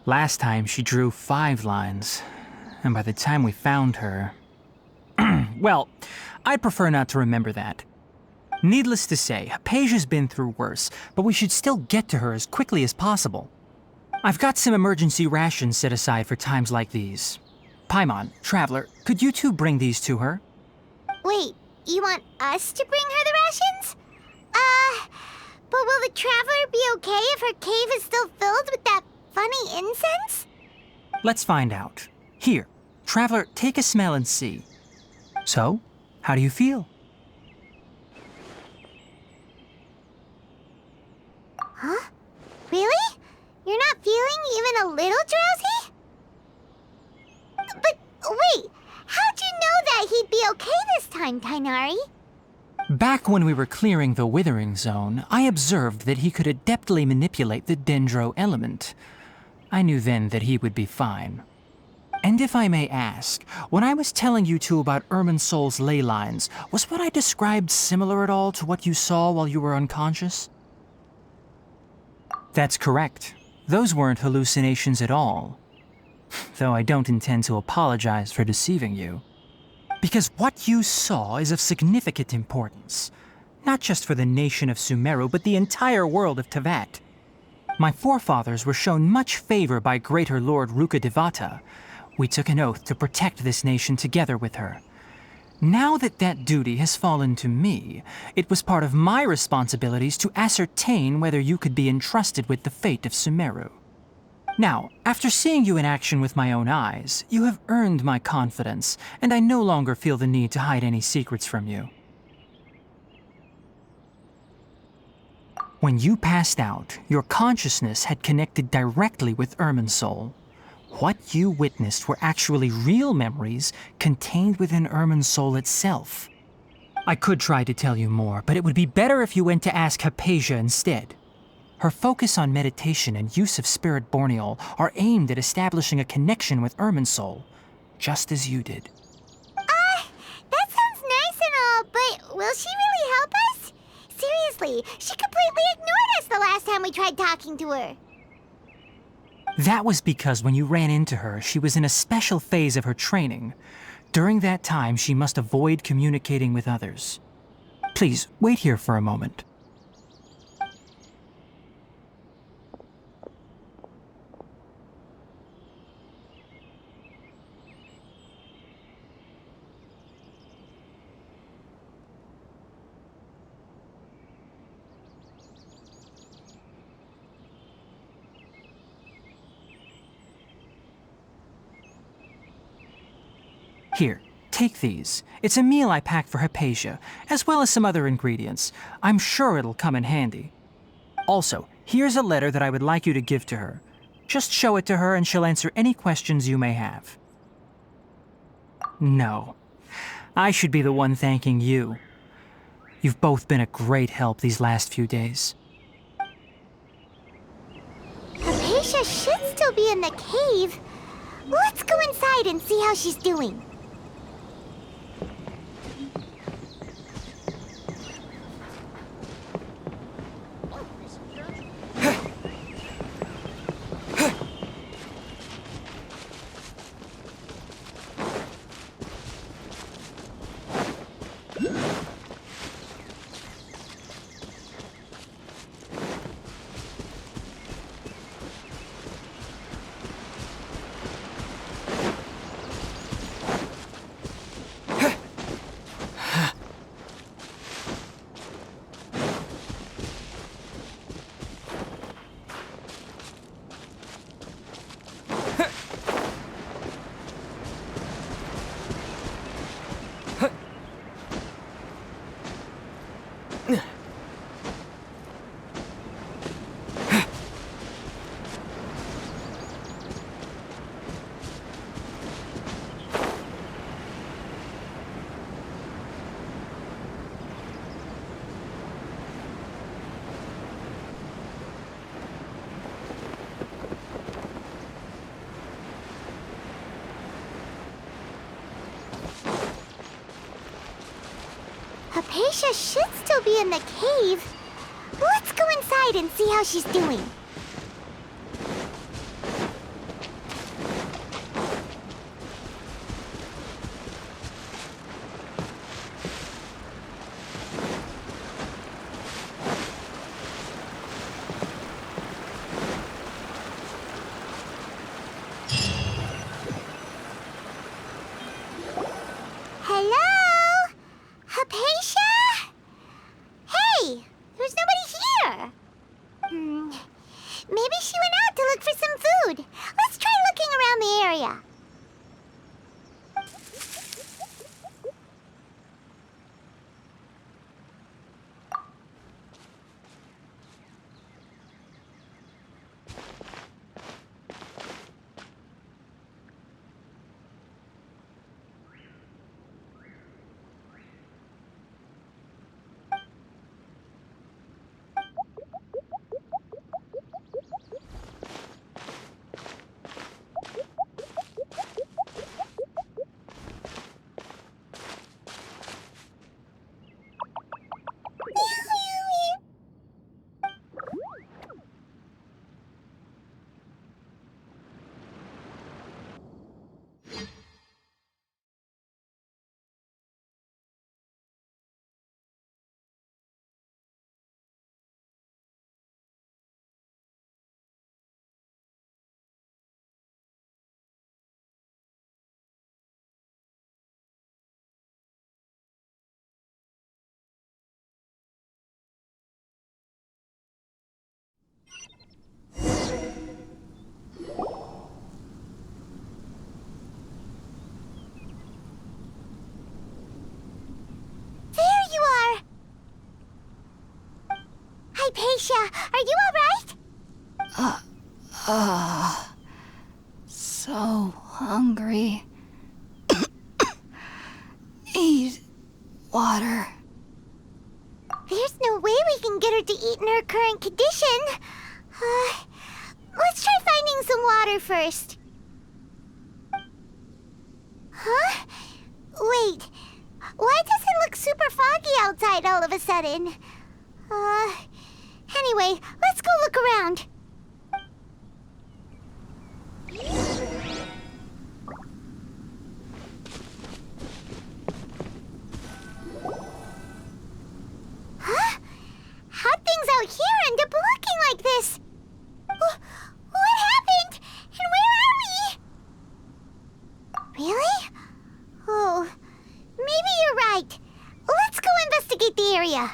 Last time she drew 5 lines, and by the time we found her... Well, I'd prefer not to remember that. Needless to say, Hypatia's been through worse, but we should still get to her as quickly as possible. I've got some emergency rations set aside for times like these. Paimon, Traveler, could you two bring these to her? Wait, you want us to bring her the rations? But will the Traveler be okay if her cave is still filled with that funny incense? Let's find out. Here, Traveler, take a smell and see. So, how do you feel? Huh? Really? You're not feeling even a little drowsy? But wait, how'd you know that he'd be okay this time, Tainari? Back when we were clearing the Withering Zone, I observed that he could adeptly manipulate the Dendro element. I knew then that he would be fine. And if I may ask, when I was telling you two about Irminsol's ley lines, was what I described similar at all to what you saw while you were unconscious? That's correct. Those weren't hallucinations at all. Though I don't intend to apologize for deceiving you. Because what you saw is of significant importance. Not just for the nation of Sumeru, but the entire world of Tevat. My forefathers were shown much favor by Greater Lord Rukkhadevata. We took an oath to protect this nation together with her. Now that that duty has fallen to me, it was part of my responsibilities to ascertain whether you could be entrusted with the fate of Sumeru. Now, after seeing you in action with my own eyes, you have earned my confidence, and I no longer feel the need to hide any secrets from you. When you passed out, your consciousness had connected directly with Irminsul. What you witnessed were actually real memories contained within Irminsul itself. I could try to tell you more, but it would be better if you went to ask Hypatia instead. Her focus on meditation and use of Spirit Borneol are aimed at establishing a connection with Irminsul, just as you did. That sounds nice and all, but will she really help us? Seriously, she completely ignored us the last time we tried talking to her. That was because when you ran into her, she was in a special phase of her training. During that time, she must avoid communicating with others. Please, wait here for a moment. Here, take these. It's a meal I packed for Hypatia, as well as some other ingredients. I'm sure it'll come in handy. Also, here's a letter that I would like you to give to her. Just show it to her and she'll answer any questions you may have. No. I should be the one thanking you. You've both been a great help these last few days. Hypatia should still be in the cave. Let's go inside and see how she's doing. Hypatia should still be in the cave. Let's go inside and see how she's doing. Hello? Hypatia? Hey, there's nobody here. Maybe she went out to look for some food. Let's try looking around the area. There you are! Hypatia, are you alright? So hungry. Need water. There's no way we can get her to eat in her current condition. Let's try finding some water first. Huh? Wait. Why does it look super foggy outside all of a sudden? Anyway, let's go look around. Huh? How'd things out here end up looking like this? What happened? And where are we? Really? Oh, maybe you're right. Let's go investigate the area.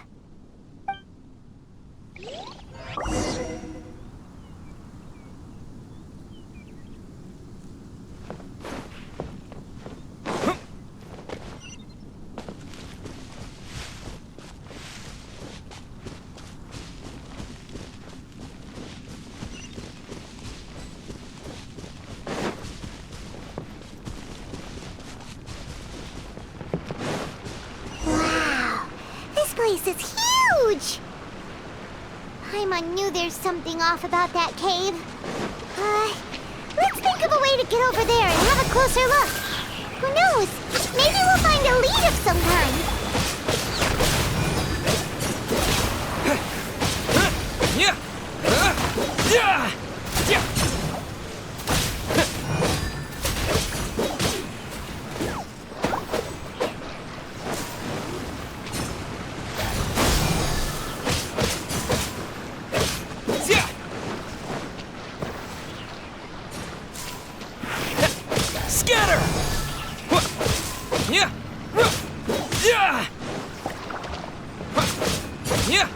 place is huge! Paimon knew there's something off about that cave. Let's think of a way to get over there and have a closer look. Who knows? Maybe we'll find a lead of some kind. Scatter! Yeah! Yeah! Yeah!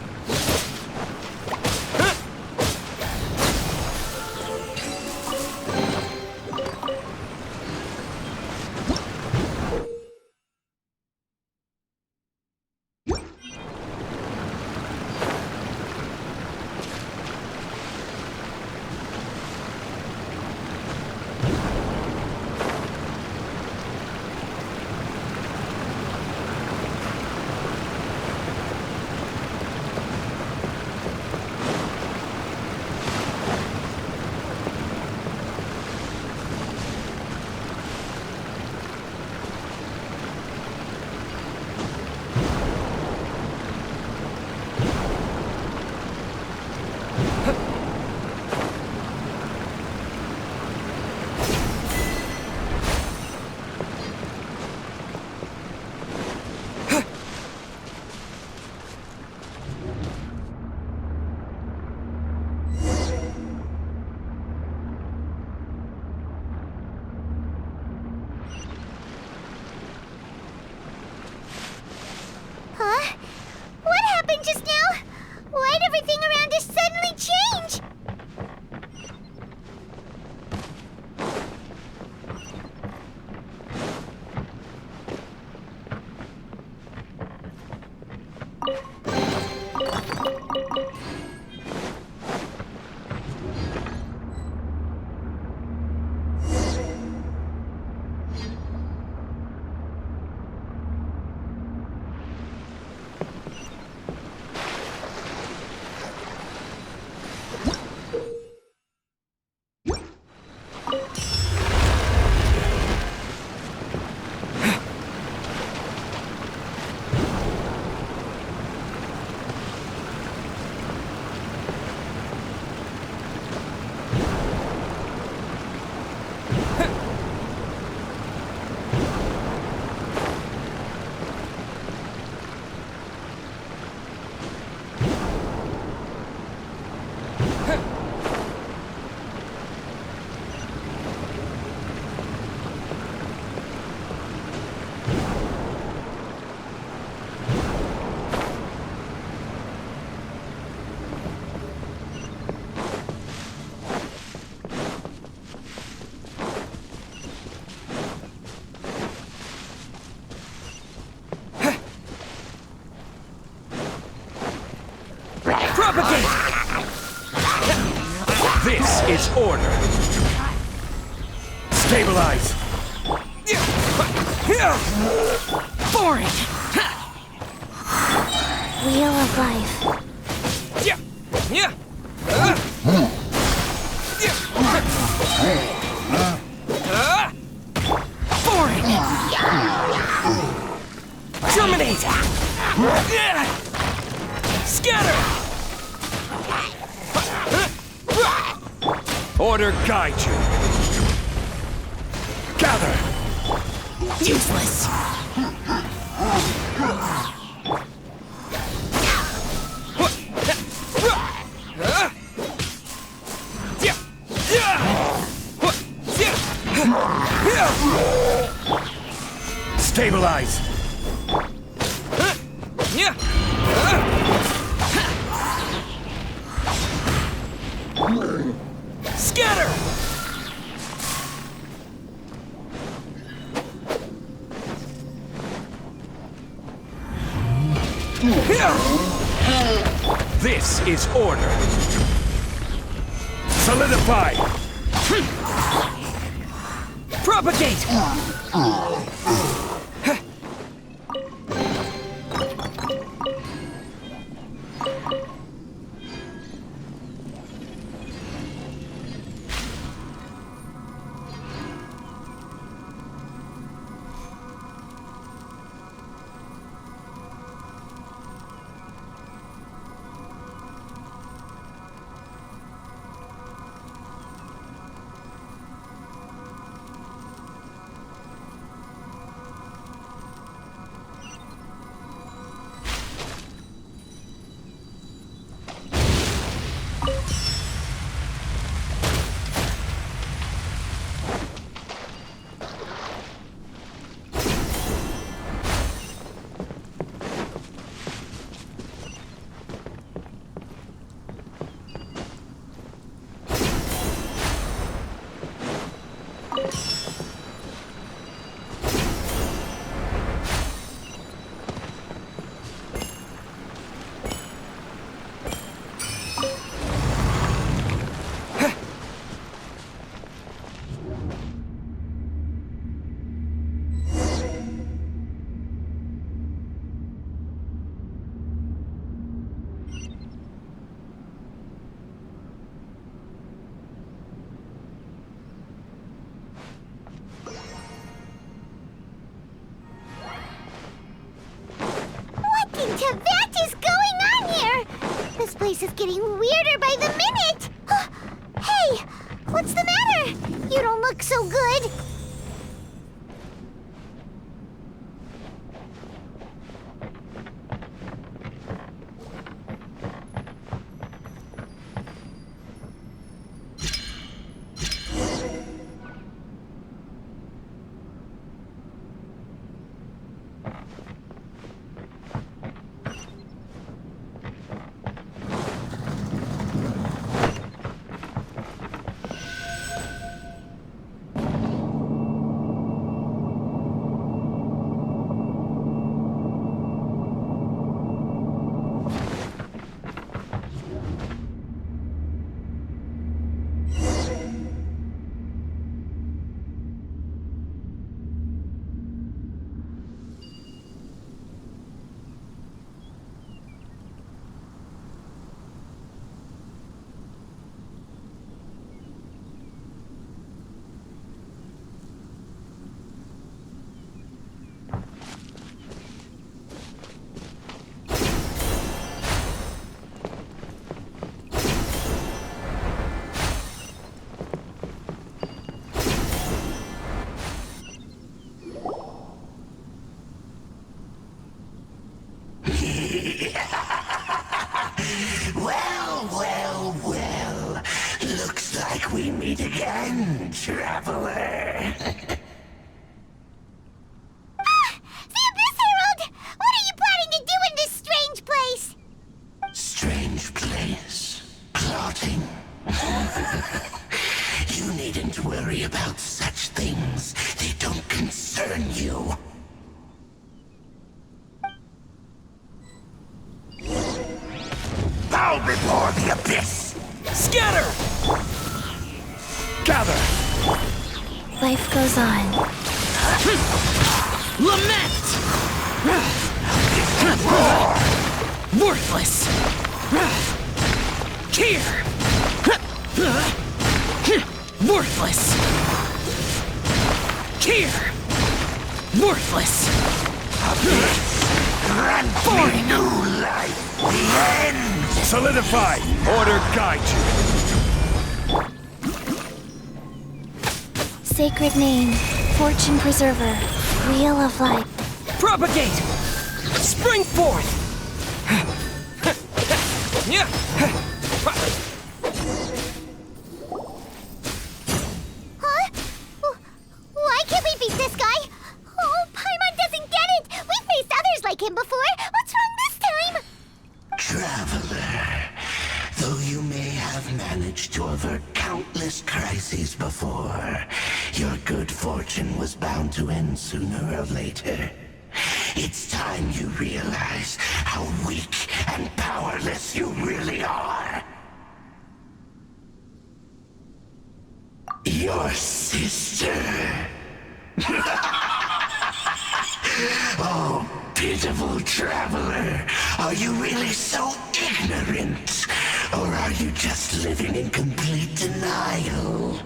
Huh? What happened just now? Why'd everything around us suddenly change? Propagate! This is order. Stabilize. Boring. Wheel of life. Boring. Terminate. Scatter. Order guide you. Gather. Useless. Stabilize. Scatter. This is order. Solidify. Propagate. the vat is going on here? This place is getting weirder by the minute. Hey, what's the matter? You don't look so good. Well. Looks like we meet again, traveler. The Abyss Herald! What are you planning to do in this strange place? Strange place. Plotting. You needn't worry about such things. They don't concern you. Bow before the abyss! Scatter! Gather! Life goes on. Lament! Worthless! Here! Worthless! Here! Worthless! Grant me new life! The end! Solidify! Order guide you! Sacred name, Fortune Preserver, Wheel of Life. Propagate! Spring forth! Huh? Why can't we beat this guy? Oh, Paimon doesn't get it! We've faced others like him before! What's wrong this time? Traveler, though you may have managed to avert countless crises before, your good fortune was bound to end sooner or later. It's time you realize how weak and powerless you really are. Your sister. Oh, pitiful traveler. Are you really so ignorant? Or are you just living in complete denial?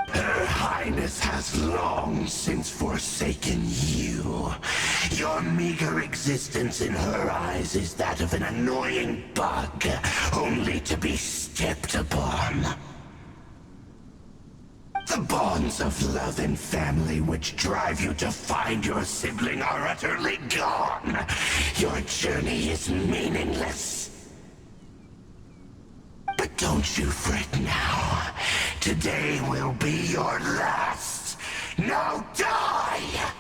Her Highness has long since forsaken you. Your meager existence in her eyes is that of an annoying bug, only to be stepped upon. The bonds of love and family which drive you to find your sibling are utterly gone. Your journey is meaningless. But don't you fret now. Today will be your last. Now die!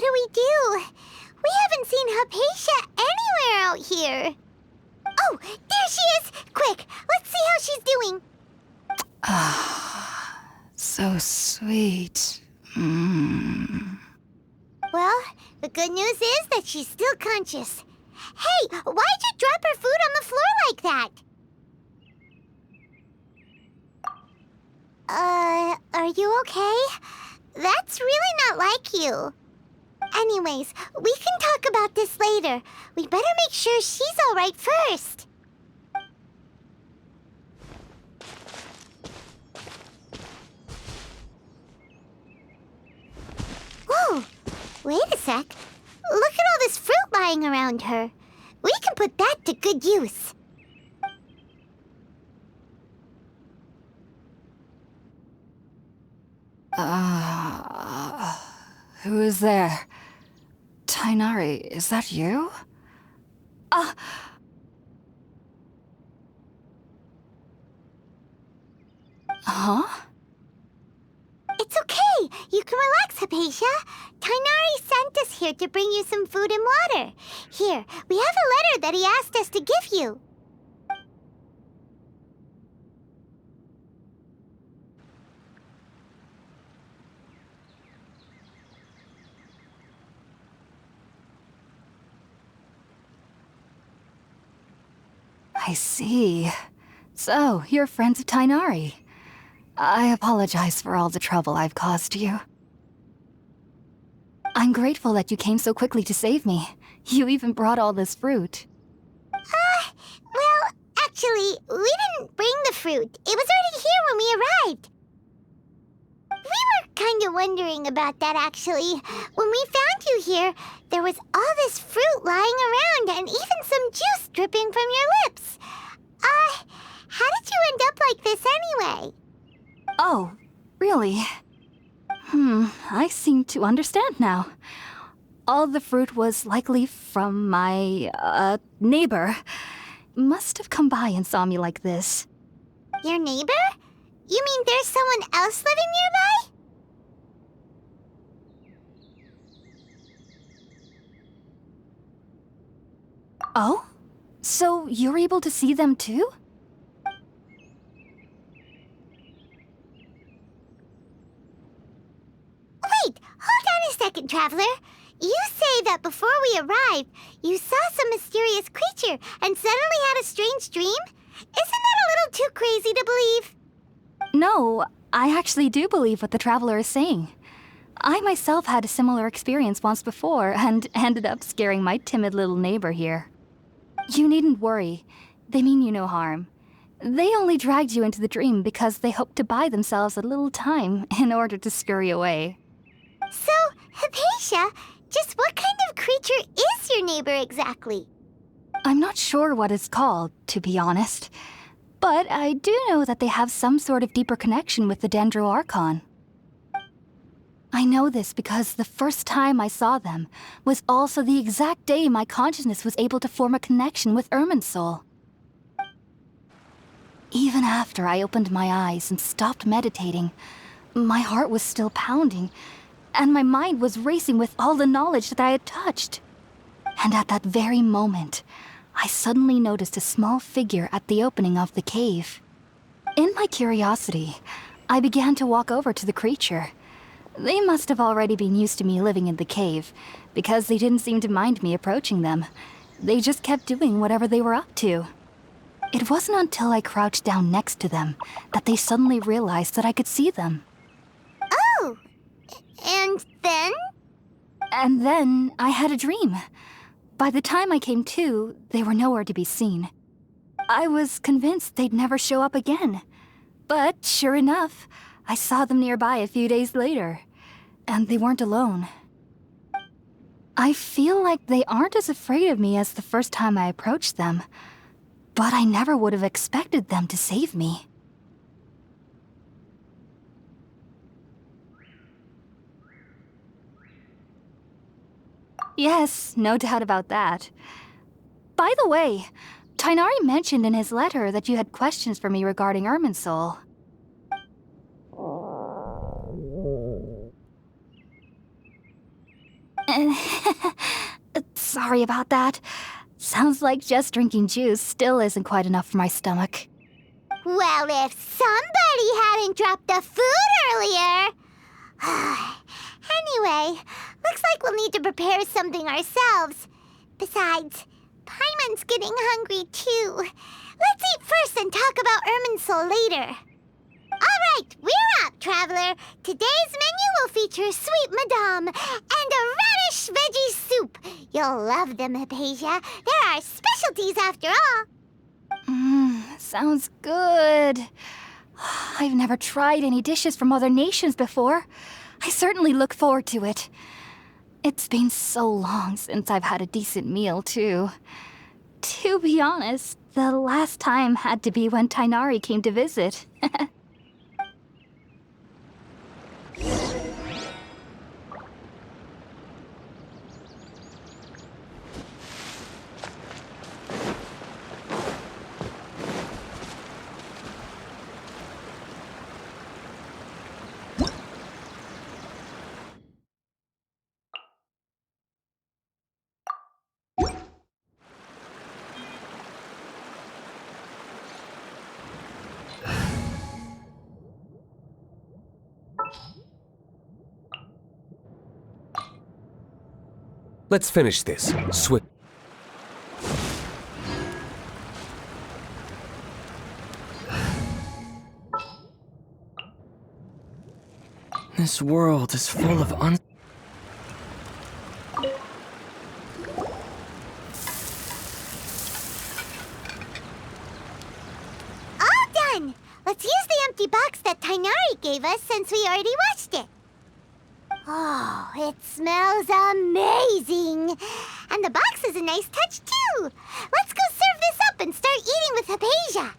what do we do? We haven't seen Hypatia anywhere out here. Oh, there she is! Quick, let's see how she's doing. So sweet. Well, the good news is that she's still conscious. Hey, why'd you drop her food on the floor like that? Are you okay? That's really not like you. Anyways, we can talk about this later. We better make sure she's alright first. Whoa, wait a sec. Look at all this fruit lying around her. We can put that to good use. Who is there? Tainari, is that you? Huh? It's okay. You can relax, Hypatia. Tainari sent us here to bring you some food and water. Here, we have a letter that he asked us to give you. I see. So, you're friends of Tainari. I apologize for all the trouble I've caused you. I'm grateful that you came so quickly to save me. You even brought all this fruit. Well, actually, we didn't bring the fruit. It was already here when we arrived. We were kind of wondering about that, actually. When we found you here, there was all this fruit lying around and even some juice dripping from your lips. How did you end up like this anyway? Oh, really? I seem to understand now. All the fruit was likely from my, neighbor. Must have come by and saw me like this. Your neighbor? You mean there's someone else living nearby? Oh? So you're able to see them too? Wait, hold on a second, Traveler. You say that before we arrived, you saw some mysterious creature and suddenly had a strange dream? Isn't that a little too crazy to believe? No, I actually do believe what the Traveler is saying. I myself had a similar experience once before and ended up scaring my timid little neighbor here. You needn't worry. They mean you no harm. They only dragged you into the dream because they hoped to buy themselves a little time in order to scurry away. So, Hypatia, just what kind of creature is your neighbor exactly? I'm not sure what it's called, to be honest. But I do know that they have some sort of deeper connection with the Dendro Archon. I know this because the first time I saw them was also the exact day my consciousness was able to form a connection with Irminsul. Even after I opened my eyes and stopped meditating, my heart was still pounding, and my mind was racing with all the knowledge that I had touched. And at that very moment, I suddenly noticed a small figure at the opening of the cave. In my curiosity, I began to walk over to the creature. They must have already been used to me living in the cave, because they didn't seem to mind me approaching them. They just kept doing whatever they were up to. It wasn't until I crouched down next to them that they suddenly realized that I could see them. Oh, and then? And then I had a dream. By the time I came to, they were nowhere to be seen. I was convinced they'd never show up again. But sure enough, I saw them nearby a few days later. And they weren't alone. I feel like they aren't as afraid of me as the first time I approached them. But I never would have expected them to save me. Yes, no doubt about that. By the way, Tainari mentioned in his letter that you had questions for me regarding Irminsul. Sorry about that. Sounds like just drinking juice still isn't quite enough for my stomach. Well, if somebody hadn't dropped the food earlier... Anyway, looks like we'll need to prepare something ourselves. Besides, Paimon's getting hungry too. Let's eat first and talk about Irminsul later. All right, we're up, Traveler. Today's menu will feature sweet madame and a radish veggie soup. You'll love them, Hypatia. They're our specialties after all. Sounds good. I've never tried any dishes from other nations before. I certainly look forward to it. It's been so long since I've had a decent meal, too. To be honest, the last time had to be when Tighnari came to visit. Let's finish this. Swift. This world is full of All done! Let's use the empty box that Tighnari gave us since we already watched it. Oh, it smells amazing! And the box is a nice touch, too! Let's go serve this up and start eating with Hypatia!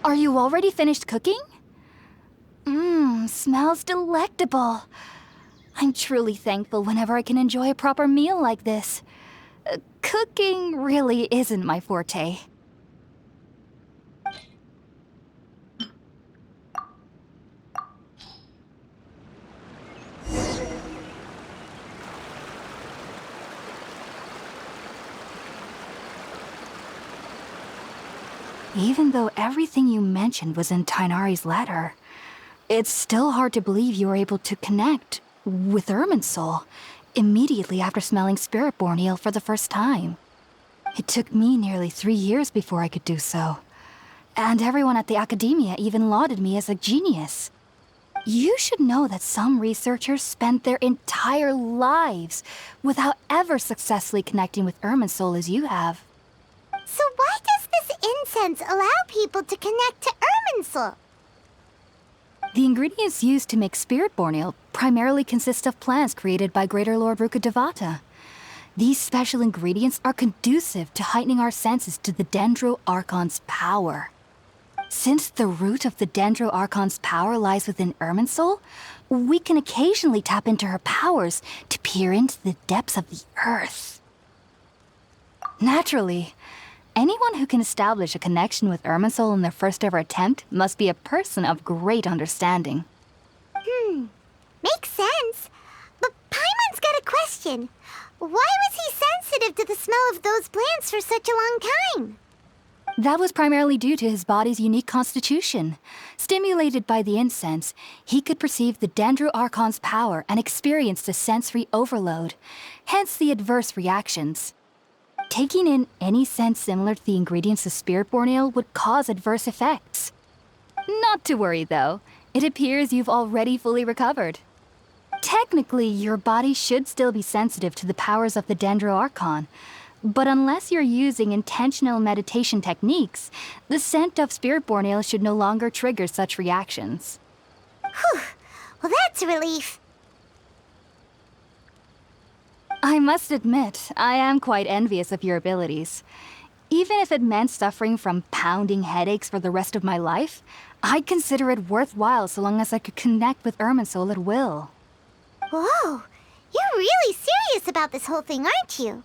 Are you already finished cooking? Smells delectable. I'm truly thankful whenever I can enjoy a proper meal like this. Cooking really isn't my forte. Even though everything you mentioned was in Tighnari's letter, it's still hard to believe you were able to connect with Irminsul immediately after smelling Spirit Borneal for the first time. It took me nearly 3 years before I could do so. And everyone at the academia even lauded me as a genius. You should know that some researchers spent their entire lives without ever successfully connecting with Irminsul as you have. So why does this incense allow people to connect to Irminsul? The ingredients used to make Spirit Borneal primarily consist of plants created by Greater Lord Rukkhadevata. These special ingredients are conducive to heightening our senses to the Dendro Archon's power. Since the root of the Dendro Archon's power lies within Irminsul, we can occasionally tap into her powers to peer into the depths of the earth. Naturally, anyone who can establish a connection with Irminsul in their first ever attempt must be a person of great understanding. Makes sense. But Paimon's got a question. Why was he sensitive to the smell of those plants for such a long time? That was primarily due to his body's unique constitution. Stimulated by the incense, he could perceive the Dendro Archon's power and experienced a sensory overload, hence the adverse reactions. Taking in any scent similar to the ingredients of Spirit Borneal would cause adverse effects. Not to worry, though. It appears you've already fully recovered. Technically, your body should still be sensitive to the powers of the Dendro Archon, but unless you're using intentional meditation techniques, the scent of Spirit Borneal should no longer trigger such reactions. Whew. Well, that's a relief. I must admit, I am quite envious of your abilities. Even if it meant suffering from pounding headaches for the rest of my life, I'd consider it worthwhile so long as I could connect with Irminsul at will. Whoa, you're really serious about this whole thing, aren't you?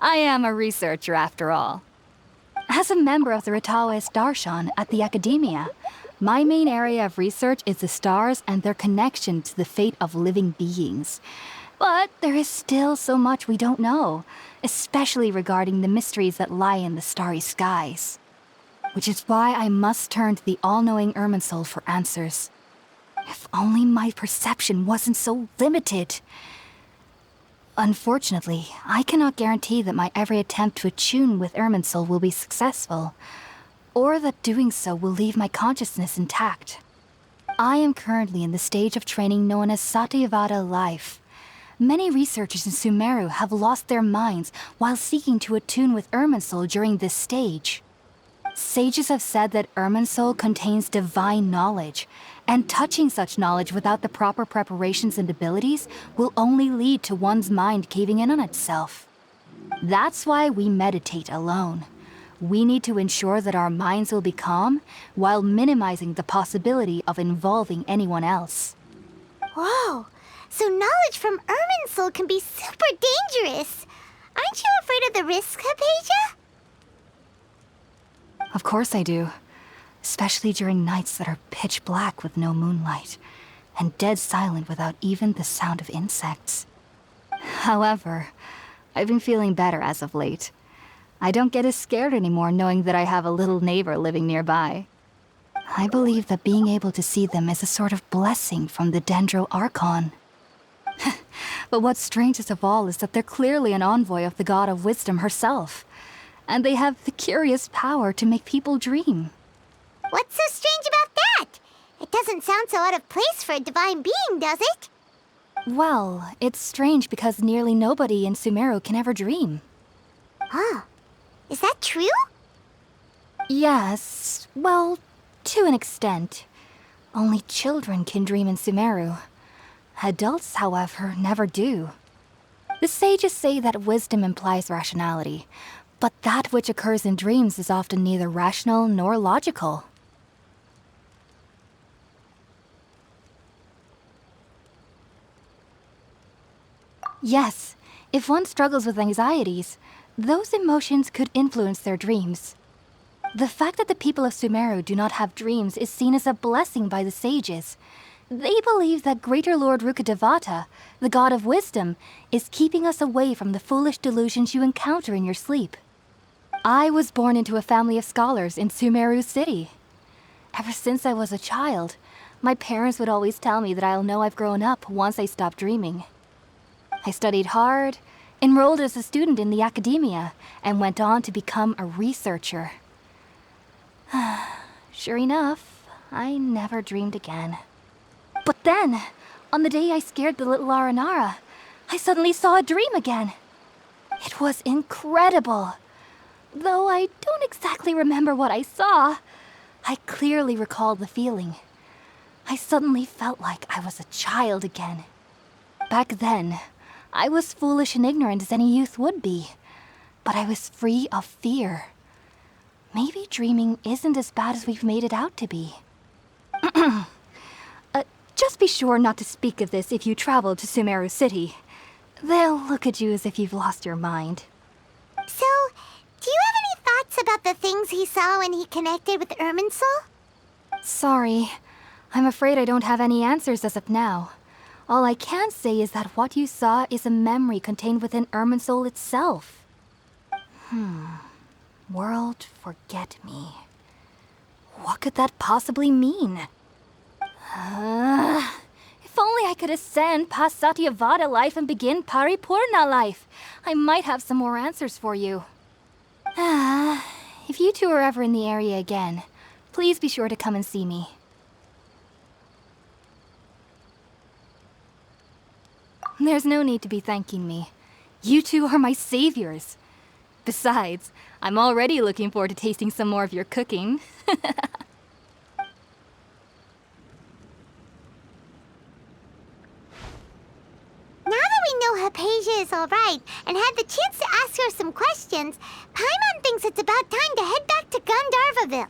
I am a researcher after all. As a member of the Ritawe Darshan at the Academia, my main area of research is the stars and their connection to the fate of living beings. But there is still so much we don't know, especially regarding the mysteries that lie in the starry skies. Which is why I must turn to the all-knowing Irminsul for answers. If only my perception wasn't so limited. Unfortunately, I cannot guarantee that my every attempt to attune with Irminsul will be successful, or that doing so will leave my consciousness intact. I am currently in the stage of training known as Satyavada life. Many researchers in Sumeru have lost their minds while seeking to attune with Irminsul during this stage. Sages have said that Irminsul contains divine knowledge, and touching such knowledge without the proper preparations and abilities will only lead to one's mind caving in on itself. That's why we meditate alone. We need to ensure that our minds will be calm while minimizing the possibility of involving anyone else. Whoa! So knowledge from Irminsul can be super dangerous. Aren't you afraid of the risks, Hypatia? Of course I do. Especially during nights that are pitch black with no moonlight, and dead silent without even the sound of insects. However, I've been feeling better as of late. I don't get as scared anymore knowing that I have a little neighbor living nearby. I believe that being able to see them is a sort of blessing from the Dendro Archon. But what's strangest of all is that they're clearly an envoy of the God of Wisdom herself, and they have the curious power to make people dream. What's so strange about that? It doesn't sound so out of place for a divine being, does it? Well, it's strange because nearly nobody in Sumeru can ever dream. Huh. Is that true? Yes, well, to an extent. Only children can dream in Sumeru. Adults, however, never do. The sages say that wisdom implies rationality, but that which occurs in dreams is often neither rational nor logical. Yes, if one struggles with anxieties, those emotions could influence their dreams. The fact that the people of Sumeru do not have dreams is seen as a blessing by the sages. They believe that Greater Lord Rukadevata, the God of Wisdom, is keeping us away from the foolish delusions you encounter in your sleep. I was born into a family of scholars in Sumeru City. Ever since I was a child, my parents would always tell me that I'll know I've grown up once I stop dreaming. I studied hard, enrolled as a student in the academia, and went on to become a researcher. Sure enough, I never dreamed again. But then, on the day I scared the little Aranara, I suddenly saw a dream again. It was incredible. Though I don't exactly remember what I saw, I clearly recall the feeling. I suddenly felt like I was a child again. Back then, I was foolish and ignorant as any youth would be, but I was free of fear. Maybe dreaming isn't as bad as we've made it out to be. Just be sure not to speak of this if you travel to Sumeru City. They'll look at you as if you've lost your mind. So, do you have any thoughts about the things he saw when he connected with Irminsul? Sorry. I'm afraid I don't have any answers as of now. All I can say is that what you saw is a memory contained within Irminsul itself. World forget me. What could that possibly mean? If only I could ascend past Satyavada life and begin Paripurna life, I might have some more answers for you. If you two are ever in the area again, please be sure to come and see me. There's no need to be thanking me. You two are my saviors. Besides, I'm already looking forward to tasting some more of your cooking. Now that we know Hypatia is alright and had the chance to ask her some questions, Paimon thinks it's about time to head back to Gandharveville.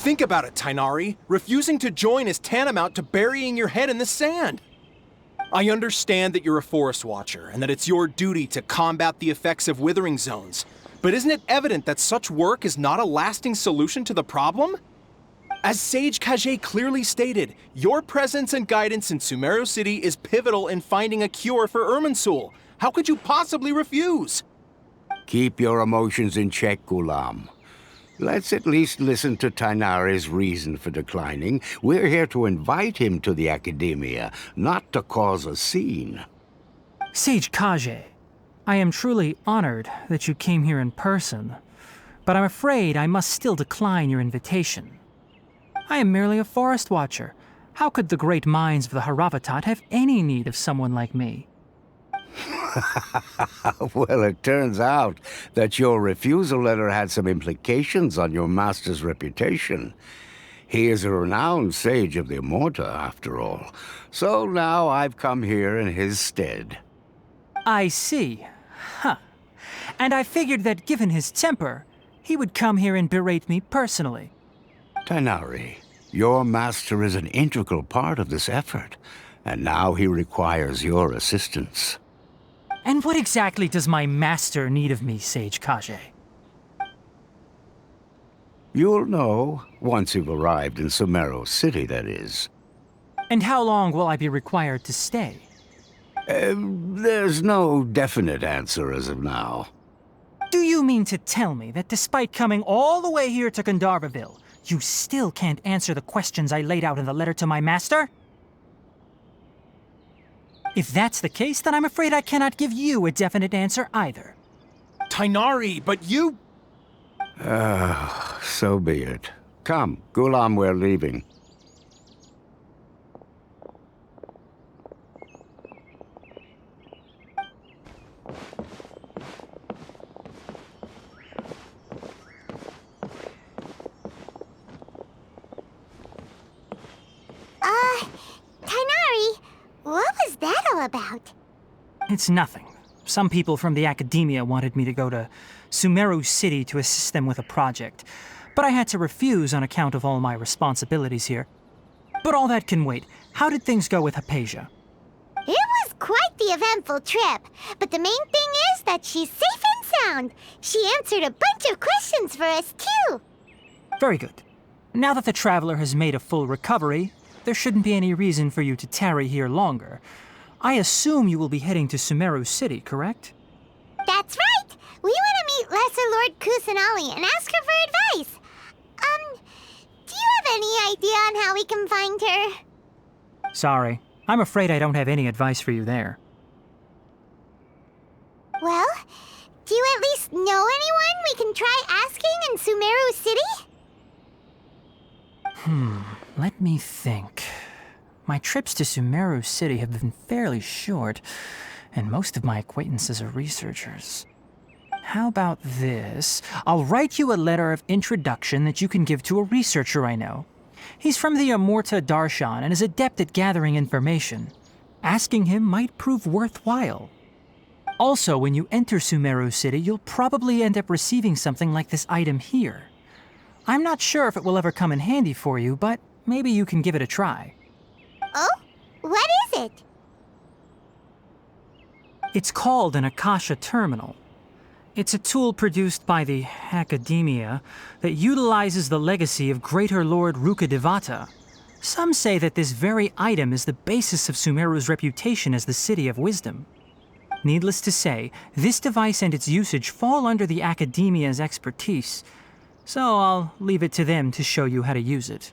Think about it, Tainari. Refusing to join is tantamount to burying your head in the sand. I understand that you're a forest watcher and that it's your duty to combat the effects of withering zones. But isn't it evident that such work is not a lasting solution to the problem? As Sage Kage clearly stated, your presence and guidance in Sumero City is pivotal in finding a cure for Irminsul. How could you possibly refuse? Keep your emotions in check, Ghulam. Let's at least listen to Tainari's reason for declining. We're here to invite him to the Academia, not to cause a scene. Sage Kage, I am truly honored that you came here in person, but I'm afraid I must still decline your invitation. I am merely a forest watcher. How could the great minds of the Haravatat have any need of someone like me? Well, it turns out that your refusal letter had some implications on your master's reputation. He is a renowned sage of the Immorta, after all. So now I've come here in his stead. I see. Huh. And I figured that given his temper, he would come here and berate me personally. Tainari, your master is an integral part of this effort, and now he requires your assistance. And what exactly does my master need of me, Sage Kage? You'll know once you've arrived in Sumero City, that is. And how long will I be required to stay? There's no definite answer as of now. Do you mean to tell me that despite coming all the way here to Gandharville, you still can't answer the questions I laid out in the letter to my master? If that's the case, then I'm afraid I cannot give you a definite answer either. Tainari, but you... So be it. Come, Ghulam, we're leaving. Tainari, what was that all about? It's nothing. Some people from the Academia wanted me to go to Sumeru City to assist them with a project, but I had to refuse on account of all my responsibilities here. But all that can wait. How did things go with Hypatia? It was quite the eventful trip, but the main thing is that she's safe and sound. She answered a bunch of questions for us, too. Very good. Now that the traveler has made a full recovery, there shouldn't be any reason for you to tarry here longer. I assume you will be heading to Sumeru City, correct? That's right! We want to meet Lesser Lord Kusanali and ask her for advice. Do you have any idea on how we can find her? Sorry. I'm afraid I don't have any advice for you there. Well, do you at least know anyone we can try asking in Sumeru City? Let me think. My trips to Sumeru City have been fairly short, and most of my acquaintances are researchers. How about this? I'll write you a letter of introduction that you can give to a researcher I know. He's from the Immorta Darshan and is adept at gathering information. Asking him might prove worthwhile. Also, when you enter Sumeru City, you'll probably end up receiving something like this item here. I'm not sure if it will ever come in handy for you, but maybe you can give it a try. Oh? What is it? It's called an Akasha Terminal. It's a tool produced by the Academia that utilizes the legacy of Greater Lord Rukkhadevata. Some say that this very item is the basis of Sumeru's reputation as the City of Wisdom. Needless to say, this device and its usage fall under the Academia's expertise, so I'll leave it to them to show you how to use it.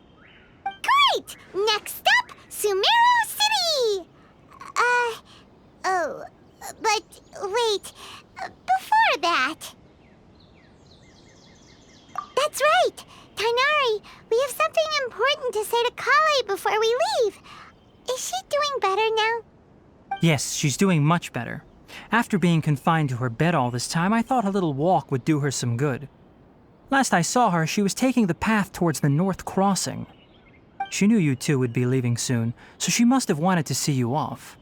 Great! Next up, Sumeru City! But wait, before that... That's right! Tainari, we have something important to say to Kale before we leave. Is she doing better now? Yes, she's doing much better. After being confined to her bed all this time, I thought a little walk would do her some good. Last I saw her, she was taking the path towards the North Crossing. She knew you two would be leaving soon, so she must have wanted to see you off.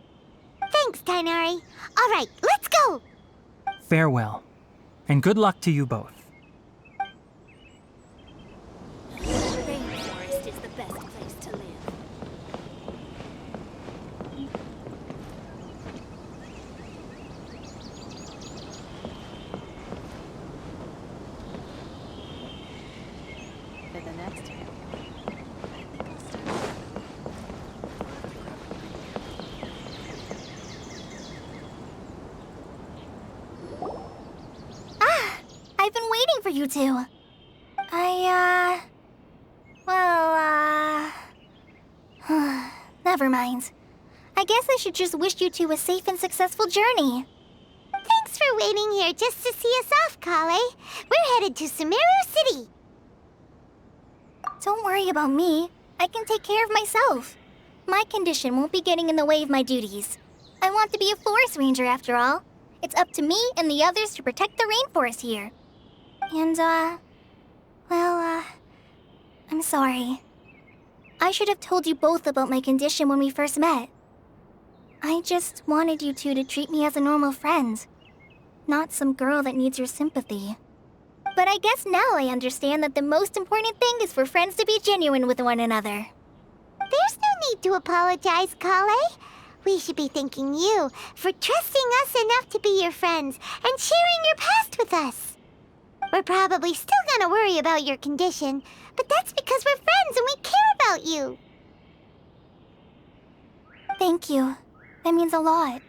Thanks, Tainari. All right, let's go! Farewell, and good luck to you both. Great. you two. Never mind. I guess I should just wish you two a safe and successful journey. Thanks for waiting here just to see us off, Kale. We're headed to Sumero City. Don't worry about me. I can take care of myself. My condition won't be getting in the way of my duties. I want to be a forest ranger after all. It's up to me and the others to protect the rainforest here. And, I'm sorry. I should have told you both about my condition when we first met. I just wanted you two to treat me as a normal friend, not some girl that needs your sympathy. But I guess now I understand that the most important thing is for friends to be genuine with one another. There's no need to apologize, Kale. We should be thanking you for trusting us enough to be your friends and sharing your past with us. We're probably still gonna worry about your condition, but that's because we're friends and we care about you. Thank you. That means a lot.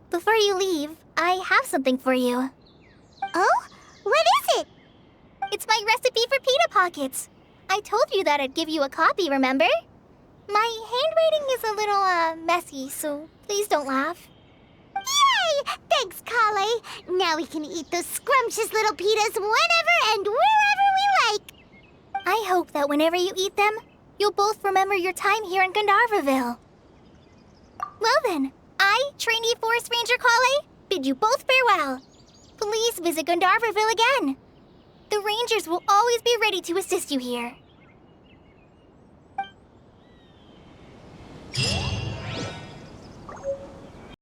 Before you leave, I have something for you. Oh? What is it? It's my recipe for pita pockets. I told you that I'd give you a copy, remember? My handwriting is a little, messy, so please don't laugh. Yay! Thanks, Kale. Now we can eat those scrumptious little pitas whenever and wherever we like. I hope that whenever you eat them, you'll both remember your time here in Gandharveville. Well then, I, trainee Forest Ranger Kale, bid you both farewell. Please visit Gandharveville again. The Rangers will always be ready to assist you here.